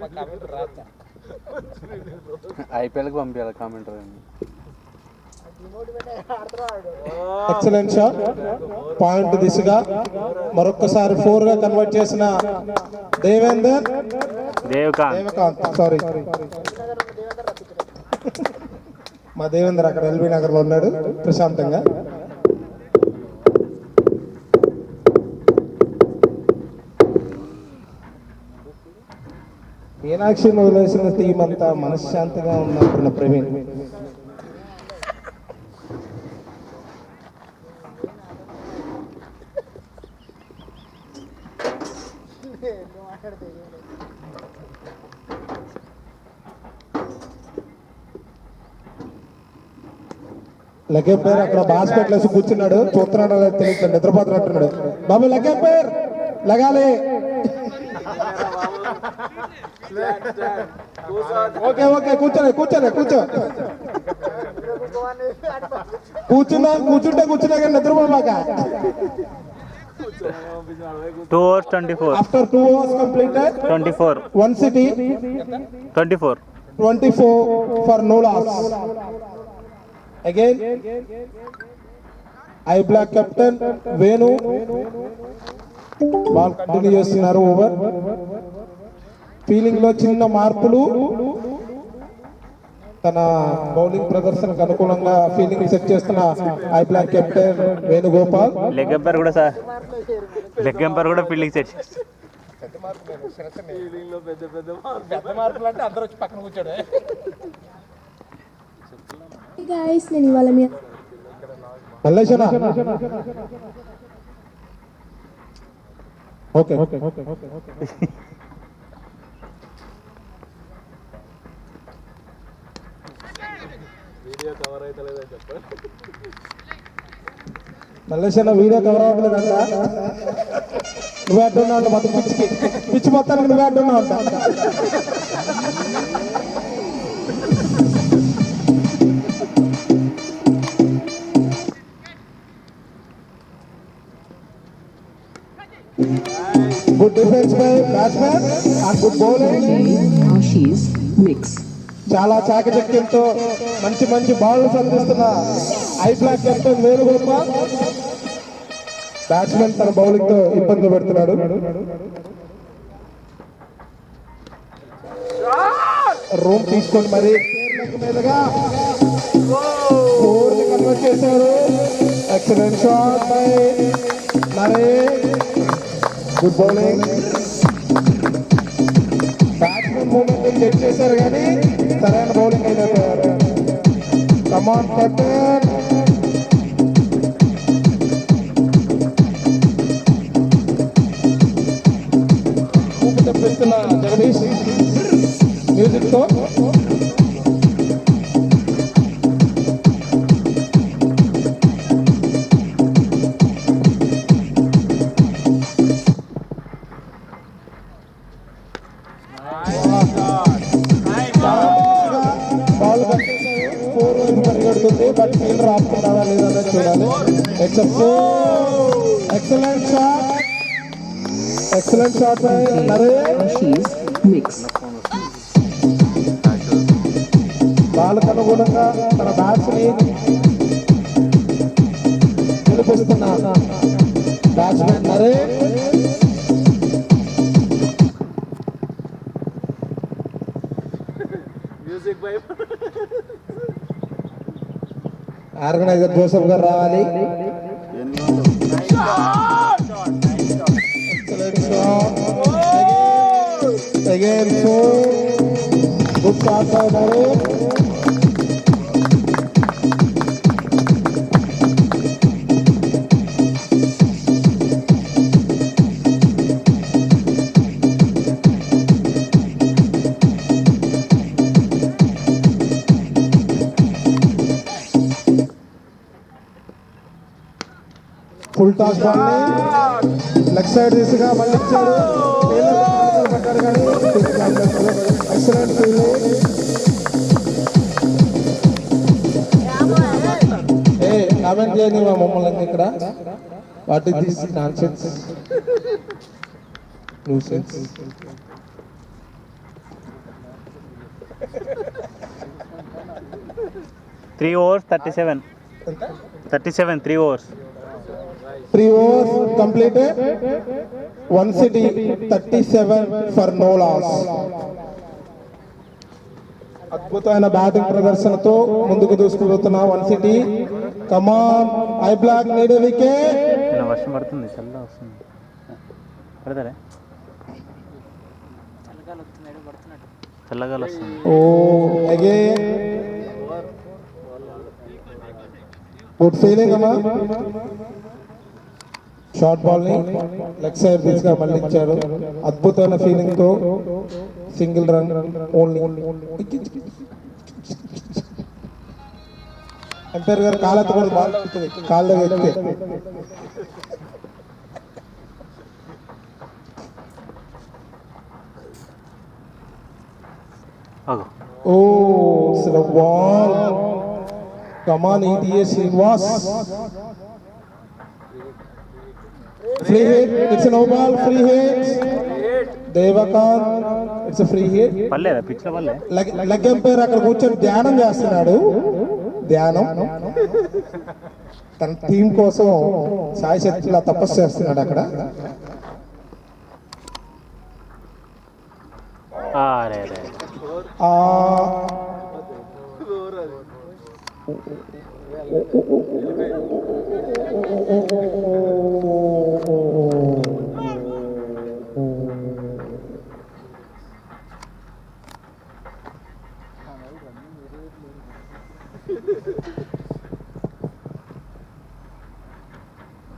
మా కామెంట్ రాత ఐపీఎల్కి పంపించాలి కామెంటరీ. Excellent shot. పాయింట్ దిశగా మరొక్కసారి 4 గా కన్వర్ట్ చేసిన దేవకాంత్ సారీ మా దేవేందర్ అక్కడ ఎల్బీ నగర్ లో ఉన్నాడు ప్రశాంతంగా. మీనాక్షిని వదిలేసిన టీం అంతా మనశ్శాంతిగా ఉన్నట్టున్న ప్రవీణ్. లగే పేరు అక్కడ బాస్కెట్ వేసి కూర్చున్నాడు, చూస్తున్నాడు తెలియదు, నిద్రపోతున్నట్టున్నాడు. బాబు లగే పేరు లగాలి. ఓకే ఓకే కూర్చోలే కూర్చోలే కూర్చో కూర్చుంటే కానీ నిద్రపోమాక. Two hours 24. After 2 hours completed, 24. one city 24. 24 for no loss. Again, I Black captain Venu ball continue చేస్తున్నారు. ఓవర్ ఫీలింగ్ లో చిన్న మార్పులు, తన బౌలింగ్ ప్రదర్శనకు అనుకూలంగా ఫీలింగ్ సెట్ చేస్తున్న I block captain Venugopal. Leg umpire కూడా సార్, లెగ్ ఎంపైర్ కూడా ఫీల్డింగ్ సెట్ చేస్తారు. నేను ఇవాళ మీ మల్లేశనా ఓకే మల్లేశన్న వీడియో కవర్ అవ్వట్లేదంట. నువ్వే అడ్డున్నా అంట, మొత్తం పిచ్చి మొత్తానికి నువ్వే అడ్డున్నా అంట. Good defence by batsmen and good bowling. చాలా చాకచక్యంతో మంచి మంచి బాల్ సంధిస్తున్న I block captain Venugopal. Batsmen తన బౌలింగ్ తో ఇబ్బంది పెడుతున్నాడు. రూమ్ తీసుకొని మరి మీదుగా 4 ని కన్వర్ట్ చేశారు. Excellent shot by Naresh, good bowling. Batsmen moment check చేశారు కానీ సరైన బౌలింగ్ అయిపోయారు. Come on captain. ఊపు తెప్పిస్తున్న జగదీష్ మ్యూజిక్ తో బాల్ కట్టేశారు. 4 వైపు పరిగెడుతుంది, బట్ ఫీల్డర్ ఆపుతున్నాడా లేదన్నది చూడాలి. Excellent shot, excellent shot by Naresh. బాల్కు అనుగుణంగా తన బ్యాట్స్ ని గెలిపిస్తున్న batsmen Naresh. Organiser Joseph garu రావాలి. Again, 4. Good shot by Naresh. Full toss ball leg side దిశగా మళ్ళించారు. పడ్డారు కానీ ఎక్సలెంట్ ఫీల్డింగ్. కామెంట్ చేయని మమ్మల్ని ఇక్కడ. What is this nonsense, nuisance. Three overs 37. ఎంత 37 3 overs. 3 overs completed. One City 37 for no loss. అద్భుతమైన బ్యాటింగ్ ప్రదర్శనతో ముందుకు దూసుకుపోతున్న one city. Come on I block need wicket. నిన్న వర్షం పడుతుంది, చల్ల వస్తుంది. పడతారే చల్లగాలి వస్తుంది. ఓ అగైన్ గుడ్ ఫీలింగ్ అమ్మా. షార్ట్ బాల్ ని లెగ్ సైడ్ దిశగా మళ్ళించాడు. అద్భుతమైన ఫీలింగ్ తో సింగిల్ రన్ ఓన్లీ. ఎంపైర్ గారు కాళ్ళతో కూడా బాల్ కాళ్ళ దగ్గర ఎక్కితే oh it's the wall. Come on ETA Srinivas. Free hit. It's a no ball. Free hit. Devakant. It's a free hit. పర్లేదా పిచ్ల పర్లే. లెగ్ ఎంపైర్ అక్కడ కూర్చొని ధ్యానం చేస్తున్నాడు. ధ్యానం తన టీం కోసం సాయి శక్తిలా తపస్సు చేస్తున్నాడు అక్కడ.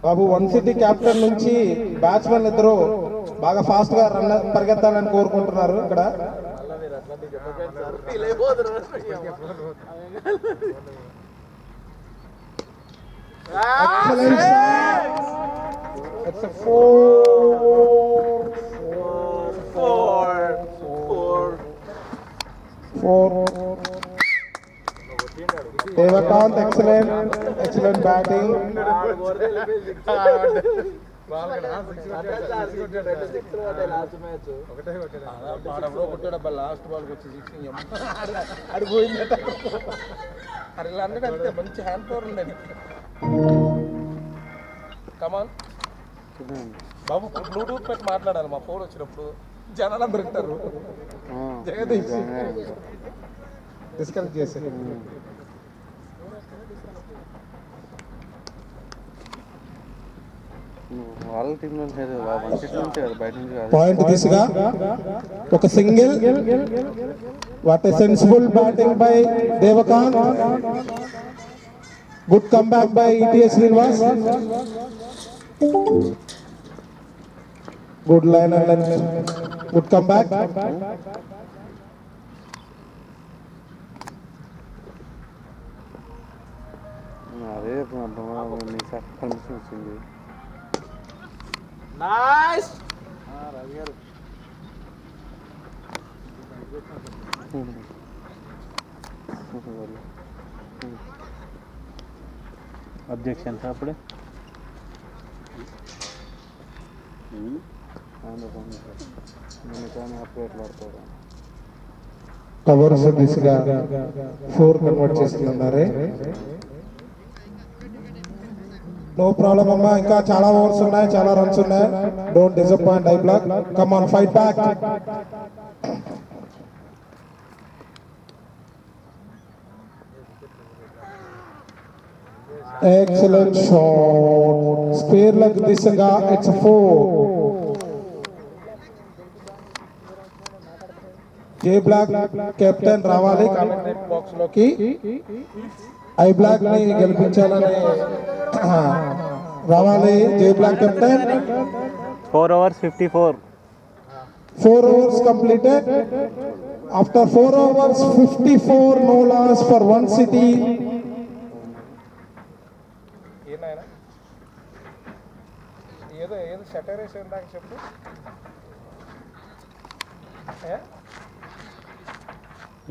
బాబు వన్ సిటీ క్యాప్టెన్ నుంచి బ్యాట్స్మెన్ ఇద్దరు బాగా ఫాస్ట్ గా రన్ పరిగెత్తాలని కోరుకుంటున్నారు ఇక్కడ. Devakant, excellent batting. Last ball వచ్చి అడిగిపోయిందట. అరే ఇలా అంటే అంతే మంచి హ్యాండ్ పవర్ ఉండేది. కమాన్ బాబు బ్లూటూత్ పెట్టి మాట్లాడాలి. మా ఫోన్ వచ్చినప్పుడు జనాలు అందరు ఉంటారు. జగదీష్ డిస్కనెక్ట్ చేశారు. వాళ్ళ టీం నుంచి వన్ సిటీ నుంచి బయట నుంచి పాయింట్ దిశగా ఒక single. What a sensible batting by Devakanth. Good come back by ETA Srinivas. Good line and length. Good come back. అదే పర్మిషన్ వచ్చింది. నైస్ అబ్జెక్షన్ అప్పుడే కవర్స్ దిశగా 4 కన్వర్ట్ చేస్తున్నారే. నో ప్రాబ్లం అమ్మా, ఇంకా చాలా ఓవర్స్ ఉన్నాయి, చాలా రన్స్ ఉన్నాయి. Don't disappoint I block. Come on fight back. Excellent shot. Square leg దిశగా ఇట్స్ 4. జే బ్లాక్ కెప్టెన్ రావాలి బాక్స్ లోకి. ఐ బ్లాక్ ని గెలిపించాలని రావాలి. J block captain. 4 overs 54. 4 overs completed. After 4 overs 54 no loss for one city. ఏదో ఏదో సెటరేషన్ ఇందాక చెప్పు.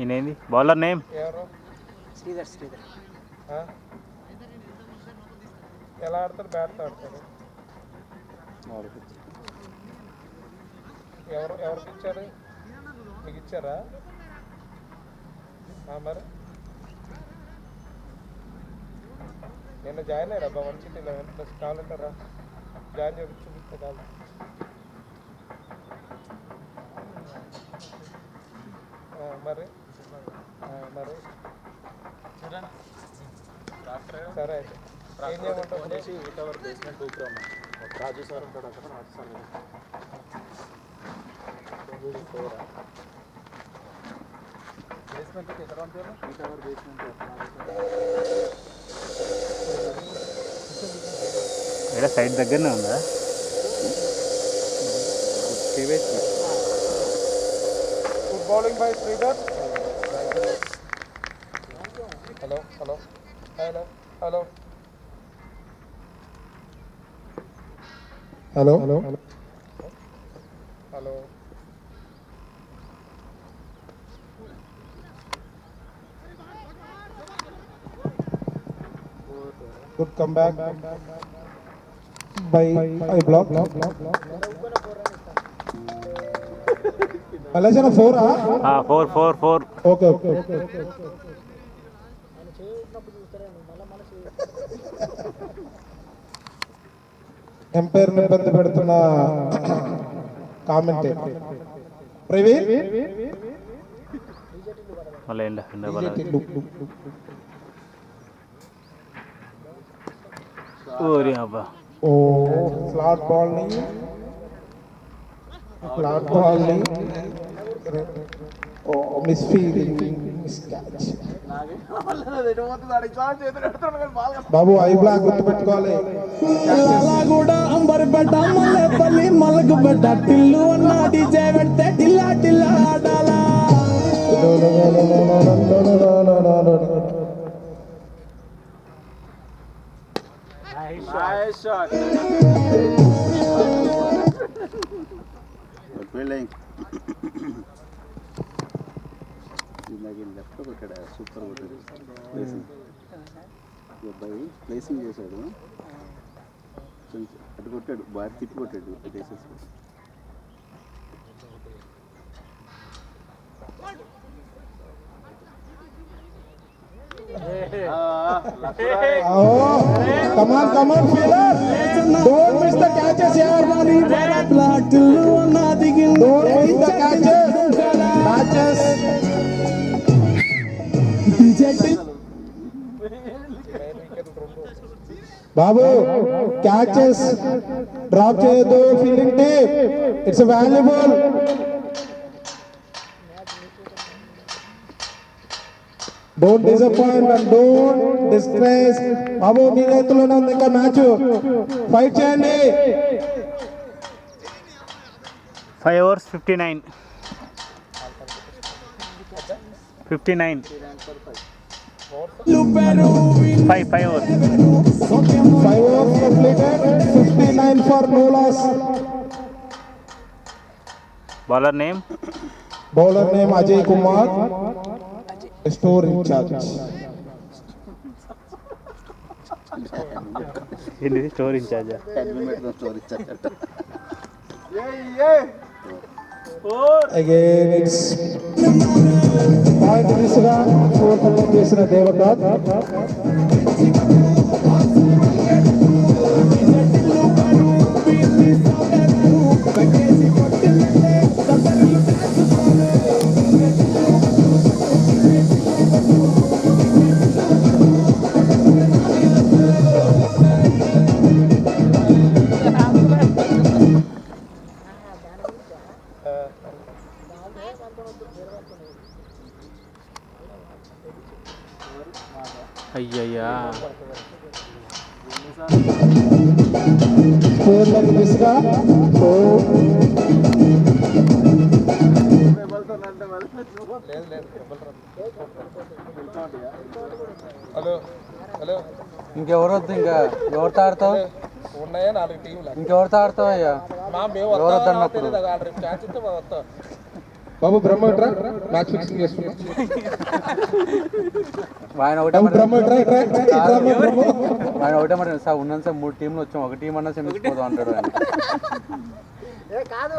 ఈయనేంది బౌలర్ నేమ్? ఎవరు? శ్రీధర్. ఎలా ఆడతారు? బ్యాట్తో ఆడతారు. ఎవరికి ఇచ్చారు? మీకు ఇచ్చారా? మరి నిన్న జాయిన్ అయ్యాడు అబ్బా 1 ప్లస్ కావాలంటారా జాయిన్ చేసి చూపిస్తే కాదు మరి మరి సరే అయితే ఏం చేయమంటావు బేస్మెంట్ రాజు సార్ ఉంటాడు అక్కడ రాజు సార్ బేస్మెంట్ ఎక్కడ ఉంటారు బేస్మెంట్ ఇక్కడ సైడ్ దగ్గరనే ఉందా good bowling by Sridhar hello hello hello hello hello hello hello good come back by I block Malaysia 4 4 okay okay umpire ఇబ్బంది పెడుతున్న కామెంట్ ప్రవీణ్ మళ్ళీ ఎండ ఓరి అబ్బా ఓ ఫ్లాట్ బాల్ ని oh miss feeling miss catch బాబు ఐ బ్లాక్ గుర్తుపెట్టుకోవాలి కూడా అంబర్పేట మల్లెపల్లి మలకపేట టిల్లు అన్న డీజే పెడితే టిల్లా టిల్లా ఆడాలా లెఫ్ట్ కొట్టాడు సూపర్ కొట్టాడు ప్లేసింగ్ అబ్బాయి ప్లేసింగ్ చేశాడు అటు కొట్టాడు బాగా తిప్పి కొట్టాడు అటు వేసేసి Come on, feeler. Don't miss the catches, yaar. Don't miss the catches. Babu, catches. Drop cheyadu fielding team. It's a valuable. Don't disappoint and don't disgrace. Babu, మీ చేతిలోనే ఉంది ఇంకా మ్యాచ్. ఫైట్ చేయండి. 5 overs 59 5 overs 5 overs completed. 59 for no loss. bowler name Bowler name Ajay Kumar. Store in charge. ఇది స్టోర్ ఇన్ఛార్జ్ స్టోరీ ఇచ్చాడు Again it's point దిశగా 4 రన్ చేసిన దేవకాంత్. అయ్యయ్యా స్కోర్ లైన్ దిశగా హలో హలో ఇంకెవరు వద్దు ఇంకా ఎవరితో ఆడతావు ఉన్నాయా 4 టీంలు ఇంకెవరితో ఆడతావు అయ్యా మేము ఎవరు వద్దన్నప్పుడు రేపు ఛాన్స్ ఇస్తే వస్తాం బాబు బ్రహ్మ ట్రా మ్యాచ్ ఫిక్సింగ్ చేస్తున్నా. ఆయన ఒకటే బ్రహ్మ ట్రా ఆయన ఒకటే మాట సార్ ఉన్నాను సార్ 3 టీంలు వచ్చాం ఒక టీం అన్నా సెమిసిపోదాం అంటాడు ఆయన. కాదు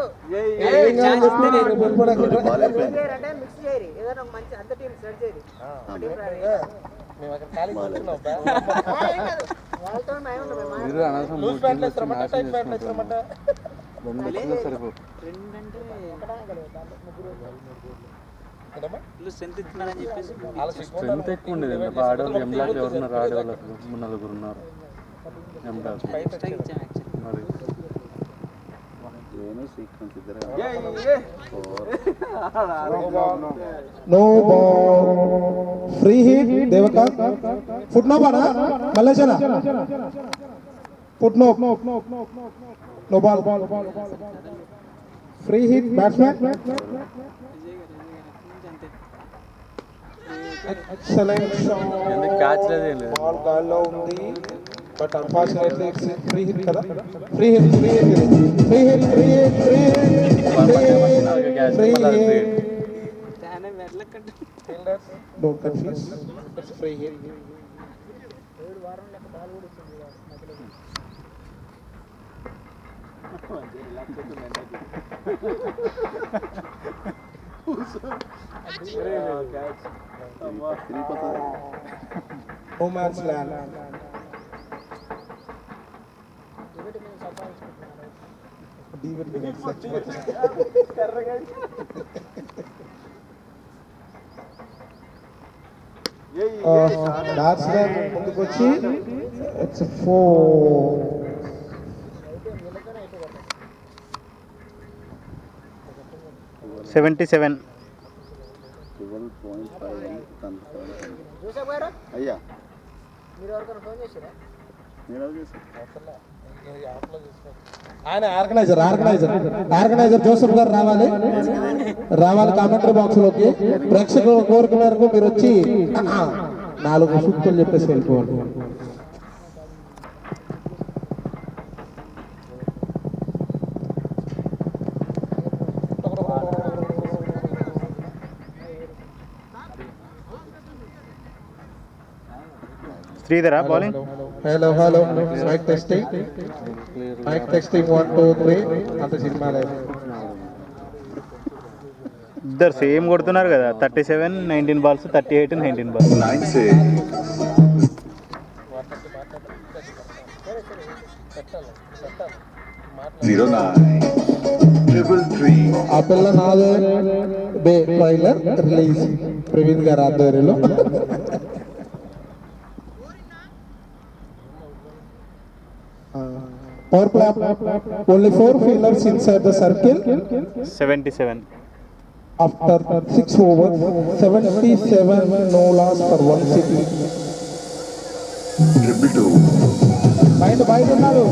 బాల్ అయిపోయింది మిక్స్ చేయరు ఏదైనా మంచి అంత టీం సెట్ చేయరు మేము అక్కడ ఖాళీ కూర్చున్నాం మీరు అనవసరం లూజ్ ప్యాంట్లు వేస్తారన్నమాట టైట్ ప్యాంట్లు వేస్తారన్నమాట సరిపో స్ట్రెంత్ ఇస్తున్నారని చెప్పేసి స్ట్రెంత్ ఎక్కువ ఉండేది ఎంత ఆడవాళ్ళు ఎంబ్లాక్ ఎవరున్నారు ఆడవాళ్ళు అసలు 3-4 ఉన్నారు ఎంబ్లాక్ మరి సీక్వెన్స్ ఇద్దరు no ball free hit Devakanth foot no ball మల్లేశన foot no no ball free hit batsmen excellent ఎందుకు క్యాచ్ లేదు బాల్ గాల్లో ఉంది but unfortunately it's free hit కదా free hit free hit free hit free hit free hit free hit don't confuse it's free hit No man's land. Batsmen ముందుకు వచ్చి ఇట్స్ 77. 12.5 అయ్యా ఆయన ఆర్గనైజర్ జోసెఫ్ గారు రావాలి కామెంటరీ బాక్స్ లోకి ప్రేక్షకుల కోరిక మేరకు మీరు వచ్చి 4 సూక్తులు చెప్పేసి వెళ్ళిపోవాలి. శ్రీధరా బౌలింగ్. హలో మైక్ టెస్టింగ్ 1 2 3 అంత సినిమా లేదు. ఇద్దరు సేమ్ కొడుతున్నారు కదా 37 19 బాల్స్ 38 19 బాల్స్. ఆ పిల్ల నాదే బే ట్రైలర్ రిలీజ్ ప్రవీణ్ గారి ఆధ్వర్యంలో. Power play. Only 4 fielders inside the circle. 77. After 6 overs, 77 no loss for 1 city. బయట ఉన్నారు.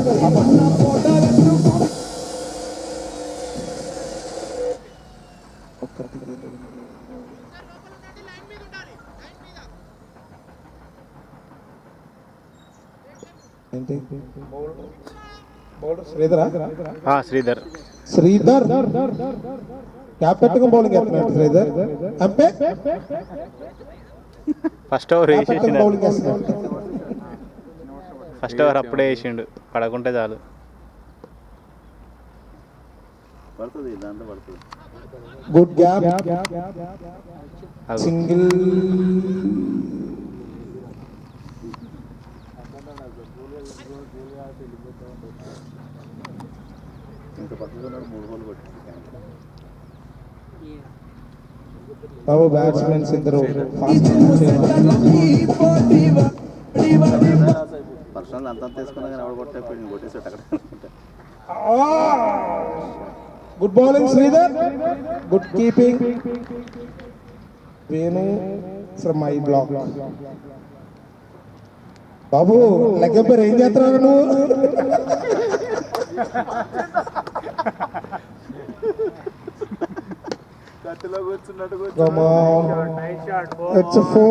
శ్రీధర్ క్యాప్ పెట్టుకుని బౌలింగ్ వేస్తున్నాడు శ్రీధర్. అంపే ఫస్ట్ ఓవర్ వేసేసిండు. బౌలింగ్ వేస్తున్నాడు. ఫస్ట్ ఓవర్ అప్పుడే వేసిండు, పడకుంటే చాలు. Good gap single. బాబు బ్యాట్స్మెన్స్ ఇద్దరు పర్సనల్ అంతా తీసుకున్నా కానీ ఎవరు కొట్టేసాడు అక్కడ. Good bowling Sridhar, good keeping Venu from my block. బాబు లెక్క పేరు ఏం చేస్తున్నావు నువ్వు? Come on. It's a 4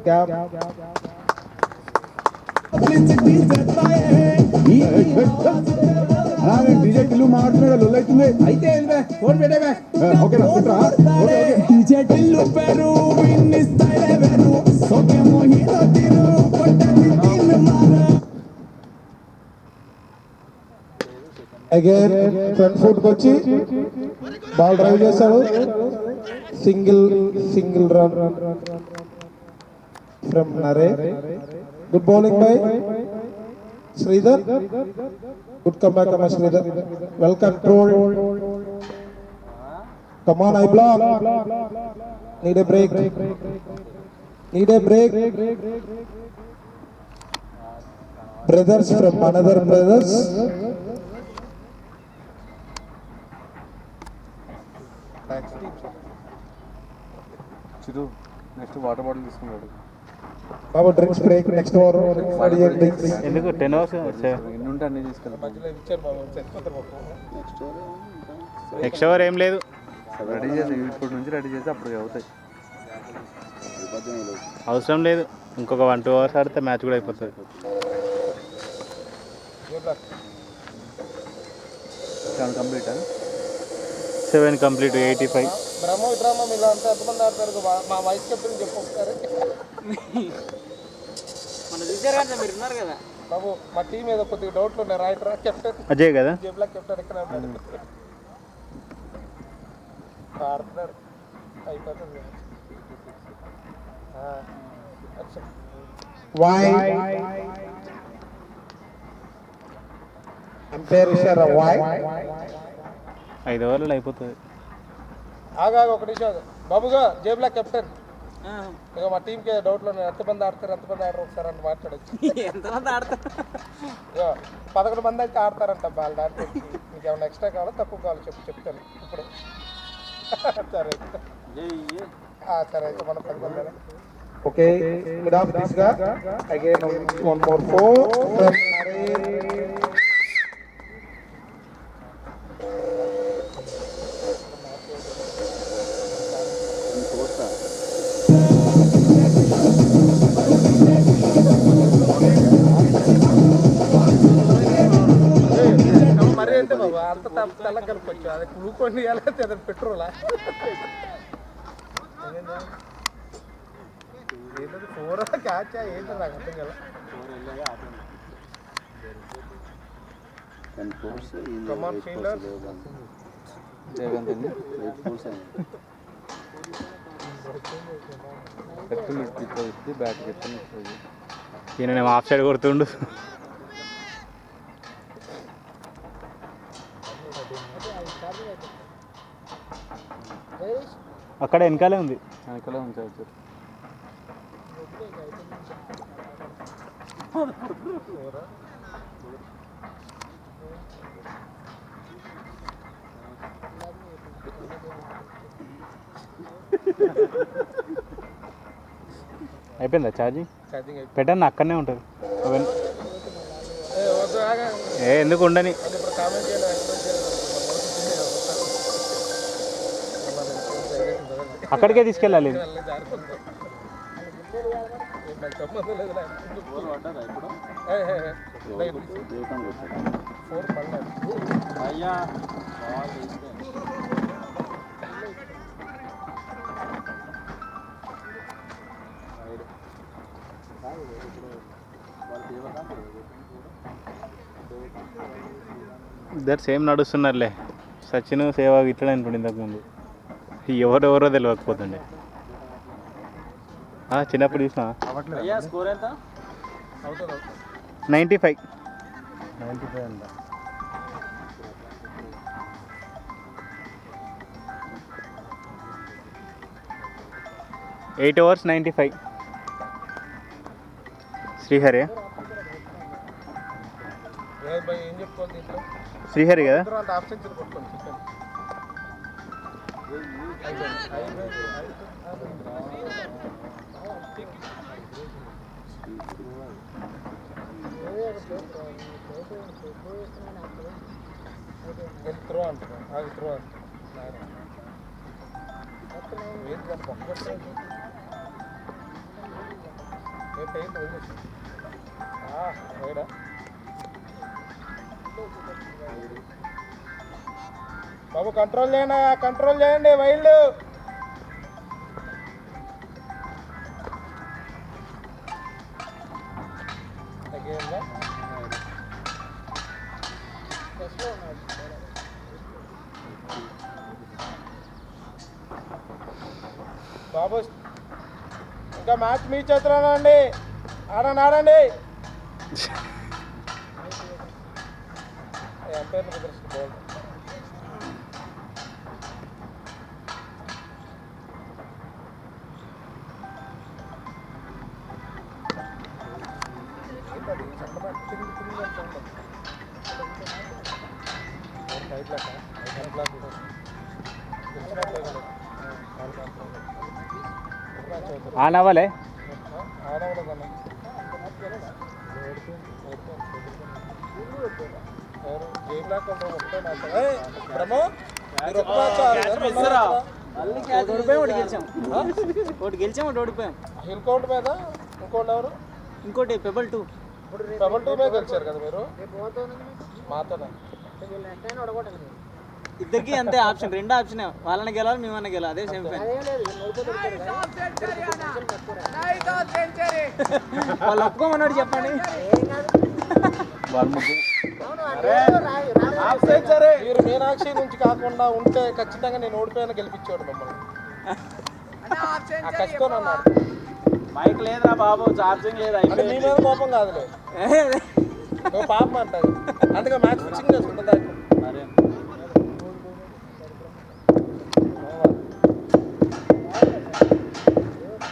gap. DJ Tillu మాట్లాడు లొల్లైతుంది అయితే ఫోన్ పెట్టేవే ఓకేనా పెట్టరా ఓకే డీజే టిల్లు పేరు విన్ని స్టైల్ వేరు ఓకే మోహితో తిరు కొట్టని తిన్ను మారా. అగైన్ ఫ్రంట్ ఫుట్ వచ్చి బాల్ డ్రైవ్ చేశాడు. Single run. from Nare. Good bowling by Sridhar. Good comeback, Sridhar. Well controlled. Come on, I block. Need a break. Need a break. Brothers from another brothers. Chiru next water bottle తీసుకున్నాడు. Baba drinks break. Next over. Drinks. ఎందుకు 10 అవర్స్ ఎన్ని ఉంటే అన్ని తీసుకెళ్ళి మధ్యలో ఇచ్చారు బాబు సరిపోతారు బాబు. నెక్స్ట్ ఓవర్ ఏం లేదు. రెడీ చేసి ఇప్పుడు నుంచి రెడీ చేసి అప్పుడు అవుతాయి. అవసరం లేదు, ఇంకొక 1-2 అవర్స్ ఆడితే మ్యాచ్ కూడా అయిపోతుంది. 7 కంప్లీట్ 7 కంప్లీట్ 85. బ్రహ్మ విడ్రామా ఇలా అంతా ఎంతమంది ఆడతారు మా వైస్ కెప్టెన్ చెప్పు ఒకసారి. మన చూసారు కదా, మీరు ఉన్నారు కదా బాబు. మా టీం ఏదో కొద్దిగా డౌట్లు ఉన్నాయి. రైటరా కెప్టెన్ అజయ్ కదా, జేబులా కెప్టెన్ ఎక్కడ ఉన్నాడు? ఆడుతున్నాడు అయిపోతుంది. Why? Umpire ishara why? 5 ఓవర్లు అయిపోతుంది. ఆగా ఒక నిమిషం బాబుగా. జేబులా కెప్టెన్ ఇక మా టీంకి ఏదో డౌట్లు ఉన్నాయి. ఎంతమంది ఆడతారు ఎంతమంది ఆడరు ఒకసారి అని మాట్లాడచ్చు. ఎంతమంది ఆడతారు? ఇక 11 మంది అయితే ఆడతారంట బాల్ దాంట్లో. మీకు ఏమైనా ఎక్స్ట్రా కావాలా తక్కువ కావాలో చెప్తాను ఇప్పుడు. సరే సరే అయితే మనం 10 మంది. Okay, mid off this guy. Again, one more 4 from Nare. మరి అంటే బాబు అంత తెల్ల కలుపుకోవచ్చు. అది గ్లూకోన్ ఇవ్వాలంటే అది పెట్రోలా? ఏంటది 4 క్యాచా ఏంటో నాకు అర్థం కదా. కమాన్ ఫీల్డర్ రేవంత్ అండి ఎత్తి బ్యాట్ ఎత్తుని ఈయన ఆఫ్ సైడ్ కొడుతుండు. అక్కడ వెనకాలే ఉంది. వెనకాలే ఉంచవచ్చు. అయిపోయిందా ఛార్జింగ్? ఛార్జింగ్ పెట్టండి, అక్కడనే ఉంటుంది. ఎందుకు ఉండని. ఇప్పుడు కామెంట్ చేయాలి. అక్కడికే తీసుకెళ్ళాలి. ఇద్దరు సేమ్ నడుస్తున్నారులే. సచిన్ సేవాగ్ ఇట్లనే అనుకోండి ఇంతకుముందు. ఎవరెవరో తెలియకపోతుండే. చిన్నప్పుడు చూసిన 95 అంట. 8 overs 95. శ్రీహరి ఏం చెప్పుకోవాలి దీంట్లో? శ్రీహరి కదా. హాఫ్ సెంచరీ కొట్టుకోండి చికెన్. త్రో అంటున్నా. అది త్రో అంటున్నా. బాబు కంట్రోల్ చేయండి, కంట్రోల్ చేయండి. వైల్డ్ బాబు ఇంకా మ్యాచ్ మీ చేతిలోనండి. ఆడండి ఆడండి. ఎంపైర్ని కుదిరిస్తుంది. ఆన్ అవ్వలే. ఒకటి గెలిచాం ఒకటి ఓడిపోయాం. హిల్ కౌంట్ మీద ఇంకోటి ఎవరు? ఇంకోటి పెబల్ 2 మీద గెలిచారు కదా మీరు మాతోనే. ఇద్దరికి అంతే ఆప్షన్, రెండు ఆప్షన్. వాళ్ళని గెలాలి, మేమన్నా గెలాలి. అదే సెమీఫైనల్. వాళ్ళు ఒప్పుకోమన్నాడు చెప్పండి. వాళ్ళ ముగ్గురు మీరు మీనాక్షి నుంచి కాకుండా ఉంటే ఖచ్చితంగా నేను ఓడిపోయాను గెలిపించాడు మిమ్మల్ని. కష్టం అన్నాడు. మైక్ లేదురా బాబు, ఛార్జింగ్ లేదు. అంటే మీ మీద కోపం కాదులే, నువ్వు పాపం అంటారు. అందుకే మ్యాచ్ ఫిక్సింగ్ చేసుకుంటుందా?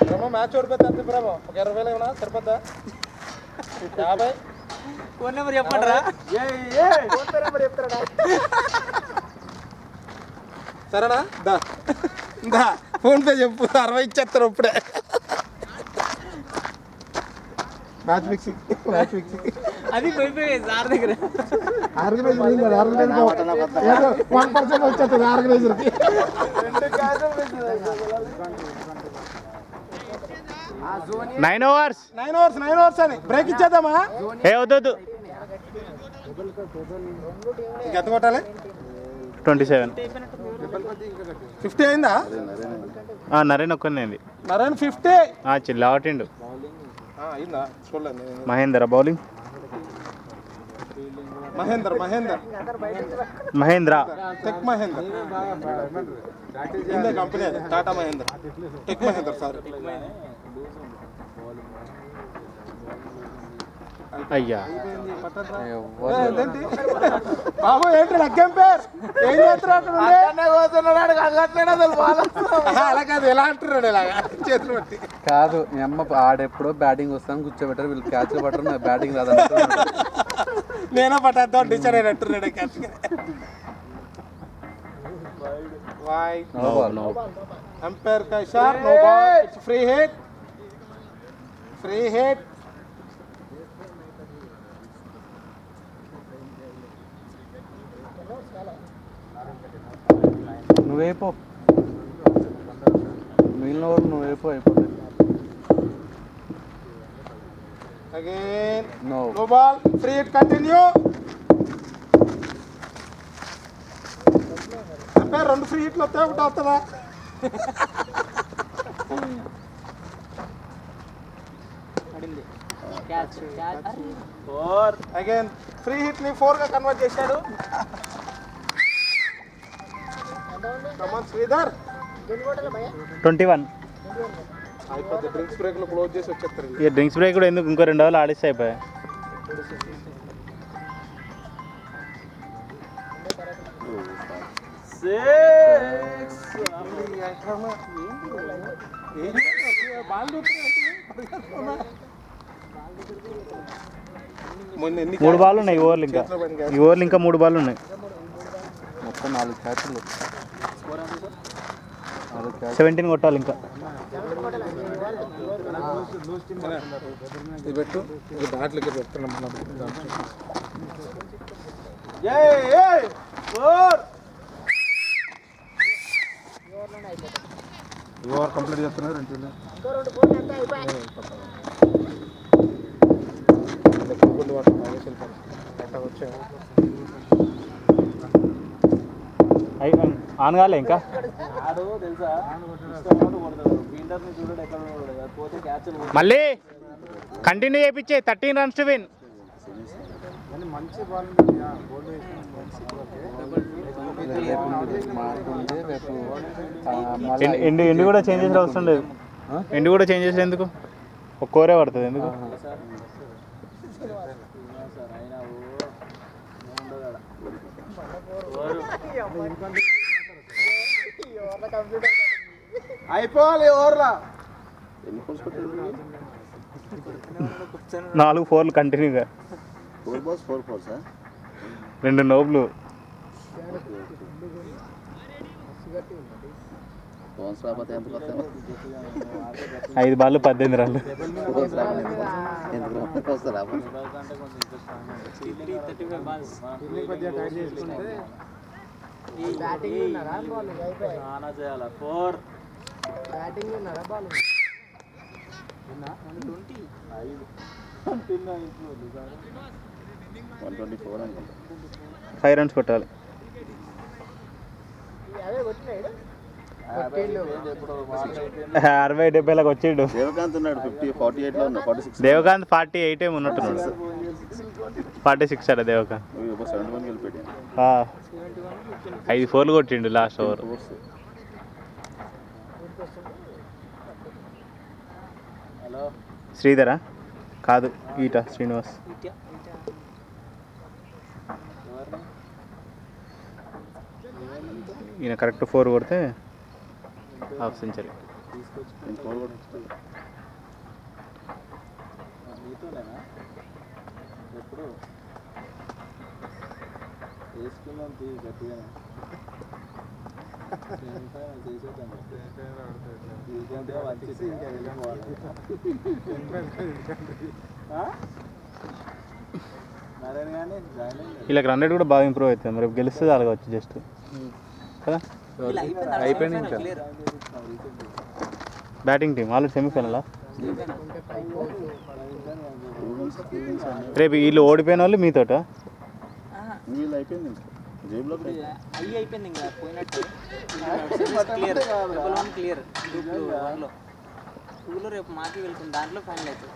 బ్రహ్మ మ్యాచ్ ఓడిపోతే అంతే బ్రహ్మ. ఒక 20,000 ఏమన్నా సరిపోద్దా? 50. ఫోన్ నెంబర్ చెప్పండి రా. సరేనా? దా దా ఫోన్ పే చెప్పు. 60 ఇచ్చేస్తారు ఇప్పుడే. మ్యాచ్ ఫిక్సింగ్ అది పోయిపోయి సార్ దగ్గర. ఆర్గనైజర్ 1% వచ్చేస్తుంది ఆర్గనైజర్కి. 9 overs. 9 overs అని బ్రేక్ ఇచ్చేద్దామా? వద్దు. ఎంత కొట్టాలి? 27. 50 అయిందా? నరేన్ ఒక్కనే అయింది. నరేన్ 50 చిల్లా ఆటిండు. అయిందా? చూడలేదు. Mahender bowling. Mahindra tech Mahender company అది. టాటా మహేందర్, టెక్ మహేందర్. సారీ అయ్యా. బాబు ఏంటి నగ్గం పేరు? ఏం చేస్తున్నాడు? అలా కాదు, ఎలా అంటున్నాడు ఇలాగా చేతులు పట్టి. కాదు మీ అమ్మ ఆడెప్పుడో బ్యాటింగ్ వస్తాను కూర్చోబెట్టారు, వీళ్ళు క్యాచ్ పట్టరు, నాకు బ్యాటింగ్ రాదు. నేనే పట్టేద్దాం టీచర్ అంటున్నాడు. అంపైర్ का इशारा, no ball, it's free hit. నువ్వేపో, మిగిలిన వాళ్ళు నువ్వేపో, అయిపోతుంది. Again, No. no ball, free hit, continue. Umpire 2 free హిట్లు వస్తాయి, ఒకటి వస్తుందా? అగైన్ ఫ్రీ హిట్ ని 4 గా కన్వర్ట్ చేశాడు. కమాన్ శ్రీధర్. 21. అయిపోతే డ్రింక్స్ బ్రేక్ లో క్లోజ్ చేసి వచ్చేస్తారు. ఇక డ్రింక్స్ బ్రేక్ కూడా ఎందుకు, ఇంకో 2 ఓవర్లు ఆడిస్తే అయిపోయాయి. మూడు బాల్ ఉన్నాయి ఈ ఓవర్లు. ఈ ఓవర్లు ఇంకా 3 బాల్ ఉన్నాయి. మొత్తం 4 క్యాచ్లు. 17 కొట్టాలి ఇంకా. ఇది పెట్టు, ఇది బ్యాట్లకి పెడుతున్నాం మనం. ఓవర్ కంప్లీట్ చేస్తున్నారు. 2 ఆన్ కాలే ఇంకా. మళ్ళీ కంటిన్యూ చేయించే 13 runs to win. ఎండు కూడా చేంజ్ చేసిన అవసరం లేదు. ఎండు కూడా చేంజ్ చేసి ఎందుకు? ఒక కోరే పడుతుంది ఎందుకు? అయిపోవాలి ఓవర్లా. 4 4లు కంటిన్యూగా. 4 balls 4 4s. 2 నోబ్లు. ఫోన్స్ రాకపోతే ఎంత వస్తాయి? 5 బాళ్ళు 18 రన్లు. ఫోన్స్ రాకపోతే ఎందుకు వస్తారు? రాకపోతే బ్యాటింగ్ ఉన్నారా బాల్ 124 అనుకుంటా. 5 runs కొట్టాలి. అదే కొట్టినాడు 60-70లకు వచ్చిండు. దేవకాంత్ ఉన్నాడు 48లో ఉన్నాడు 46. దేవకాంత్ 48 ఏమి ఉన్నట్టున్నాడు. 46 అట దేవకాంత్. 71 వెళ్ళిపోయాడు. 5 4లు కొట్టిండు లాస్ట్ ఓవర్. శ్రీధరా కాదు, ఈట శ్రీనివాస్. ఈయన కరెక్ట్ 4 కొడితే హాఫ్ సెంచరీ. వీళ్ళకి రన్ రేట్ కూడా బాగా ఇంప్రూవ్ అవుతుంది. మరి గెలిస్తే అలాగవచ్చు జస్ట్ కదా. అయిపోయింది ఇంకా. బ్యాటింగ్ టీం ఆల్రెడీ సెమీఫైనలా. రేపు వీళ్ళు ఓడిపోయిన వాళ్ళు మీతోట. వీళ్ళు అయిపోయింది జేబులో అయిపోయింది ఇంకా పోయినట్టు. క్లియర్ టూలో రేపు మాకి వెళ్తుంది, దాంట్లో ఫైనల్ అవుతుంది.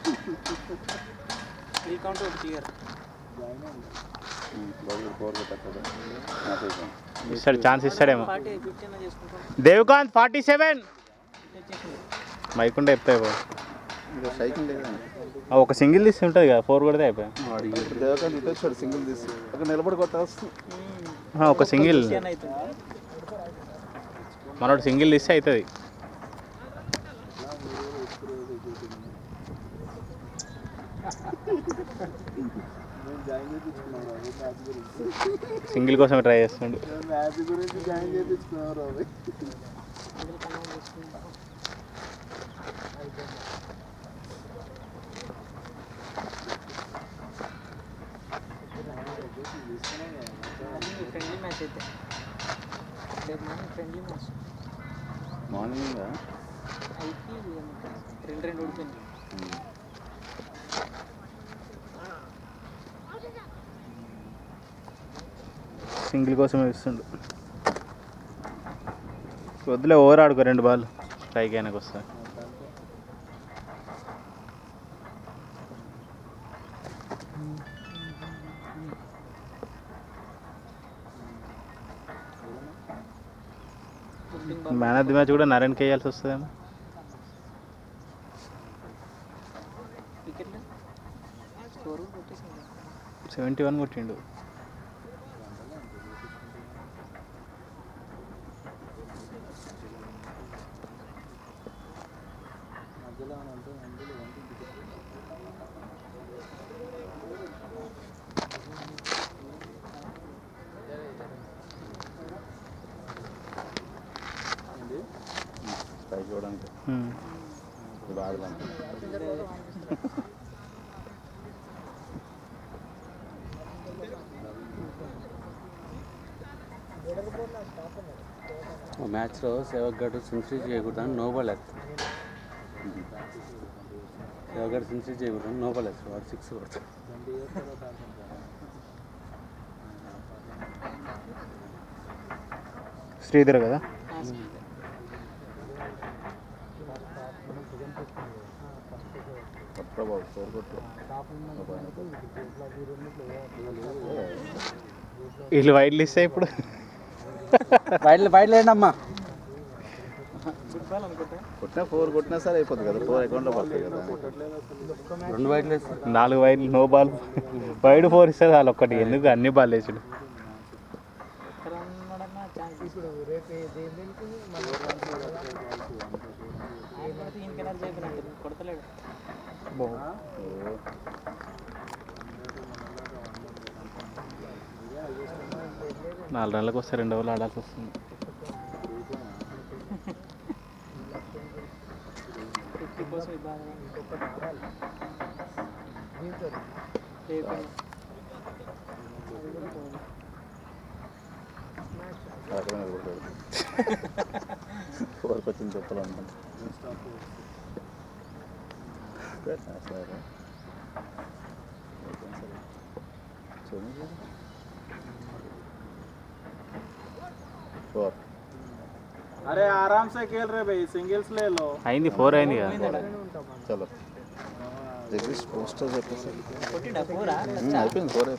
ఫుల్ కౌంట్ ఒకటి క్లియర్. ఇస్తాడు, ఛాన్స్ ఇస్తాడేమో. దేవకాంత్ 47 మైకుండా చెప్తాయి. సైకిల్ లేదండి. ఒక సింగిల్ తీసి ఉంటుంది కదా, 4 కొడితే అయిపోయాయి. దేవకాంత్ ఇటు వచ్చాడు సింగిల్ తీసి అక్కడ నిలబడి కొట్టాల్సి. ఒక సింగిల్ మనోడు సింగిల్ తీస్తే అవుతుంది. సింగిల్ కోసం ట్రై చేస్తుండు. మ్యాచ్ గురించి జాయిన్ చేయించుకున్నారు. ఫ్రెండ్లీ మ్యాచ్ అయితే రేపు మార్నింగ్ ఫ్రెండ్లీ మ్యాచ్. మార్నింగ్ అయితే 2-2 ఓడిపోయింది. సింగిల్ కోసం ఇస్తుండు. వద్దులే, ఓవర్ ఆడుకో 2 బాల్ స్ట్రైక్ అయినాక వస్తాయి. మ్యాన్ ఆఫ్ ది మ్యాచ్ కూడా నరేన్కి వేయాల్సి వస్తుందేమో. 71 కొట్టిండు. ట్రై చూడడానికి బాగా మ్యాచ్లో సేవక్ గడు సెంచరీ చేయకూడదని నో బాల్ వేస్తాడు. సేవక్ గడు సెంచరీ చేయకూడదని నో బాల్ వేస్తాడు, వాడు 6 కొడతాడు. శ్రీధర్ కదా. వీళ్ళు వైడ్లు ఇస్తే ఇప్పుడు బయట లేండి అమ్మా. కొట్టినా 4 కొట్టినా సరే అయిపోతుంది కదా, 4 అకౌంట్లో పడుతుంది కదా. 2 వైట్లు వేసి 4 వైడ్లు నో బాల్, వైడ్ 4 ఇస్తే వాళ్ళు ఒక్కటి ఎందుకు అన్ని బాల్ వేసాడు. నాలుగు రన్లకు వస్తే 2 ఓవర్లు ఆడాల్సి వస్తుంది. ఫోర్కి వచ్చింది చెప్పాలనుకుంటా. अरे आराम से खेल रहे भाई, सिंगल्स ले लो. అయింది 4 అయింది కదా. చలో జగదీష్ పోస్టర్ చెప్పేసి అయిపోయింది 4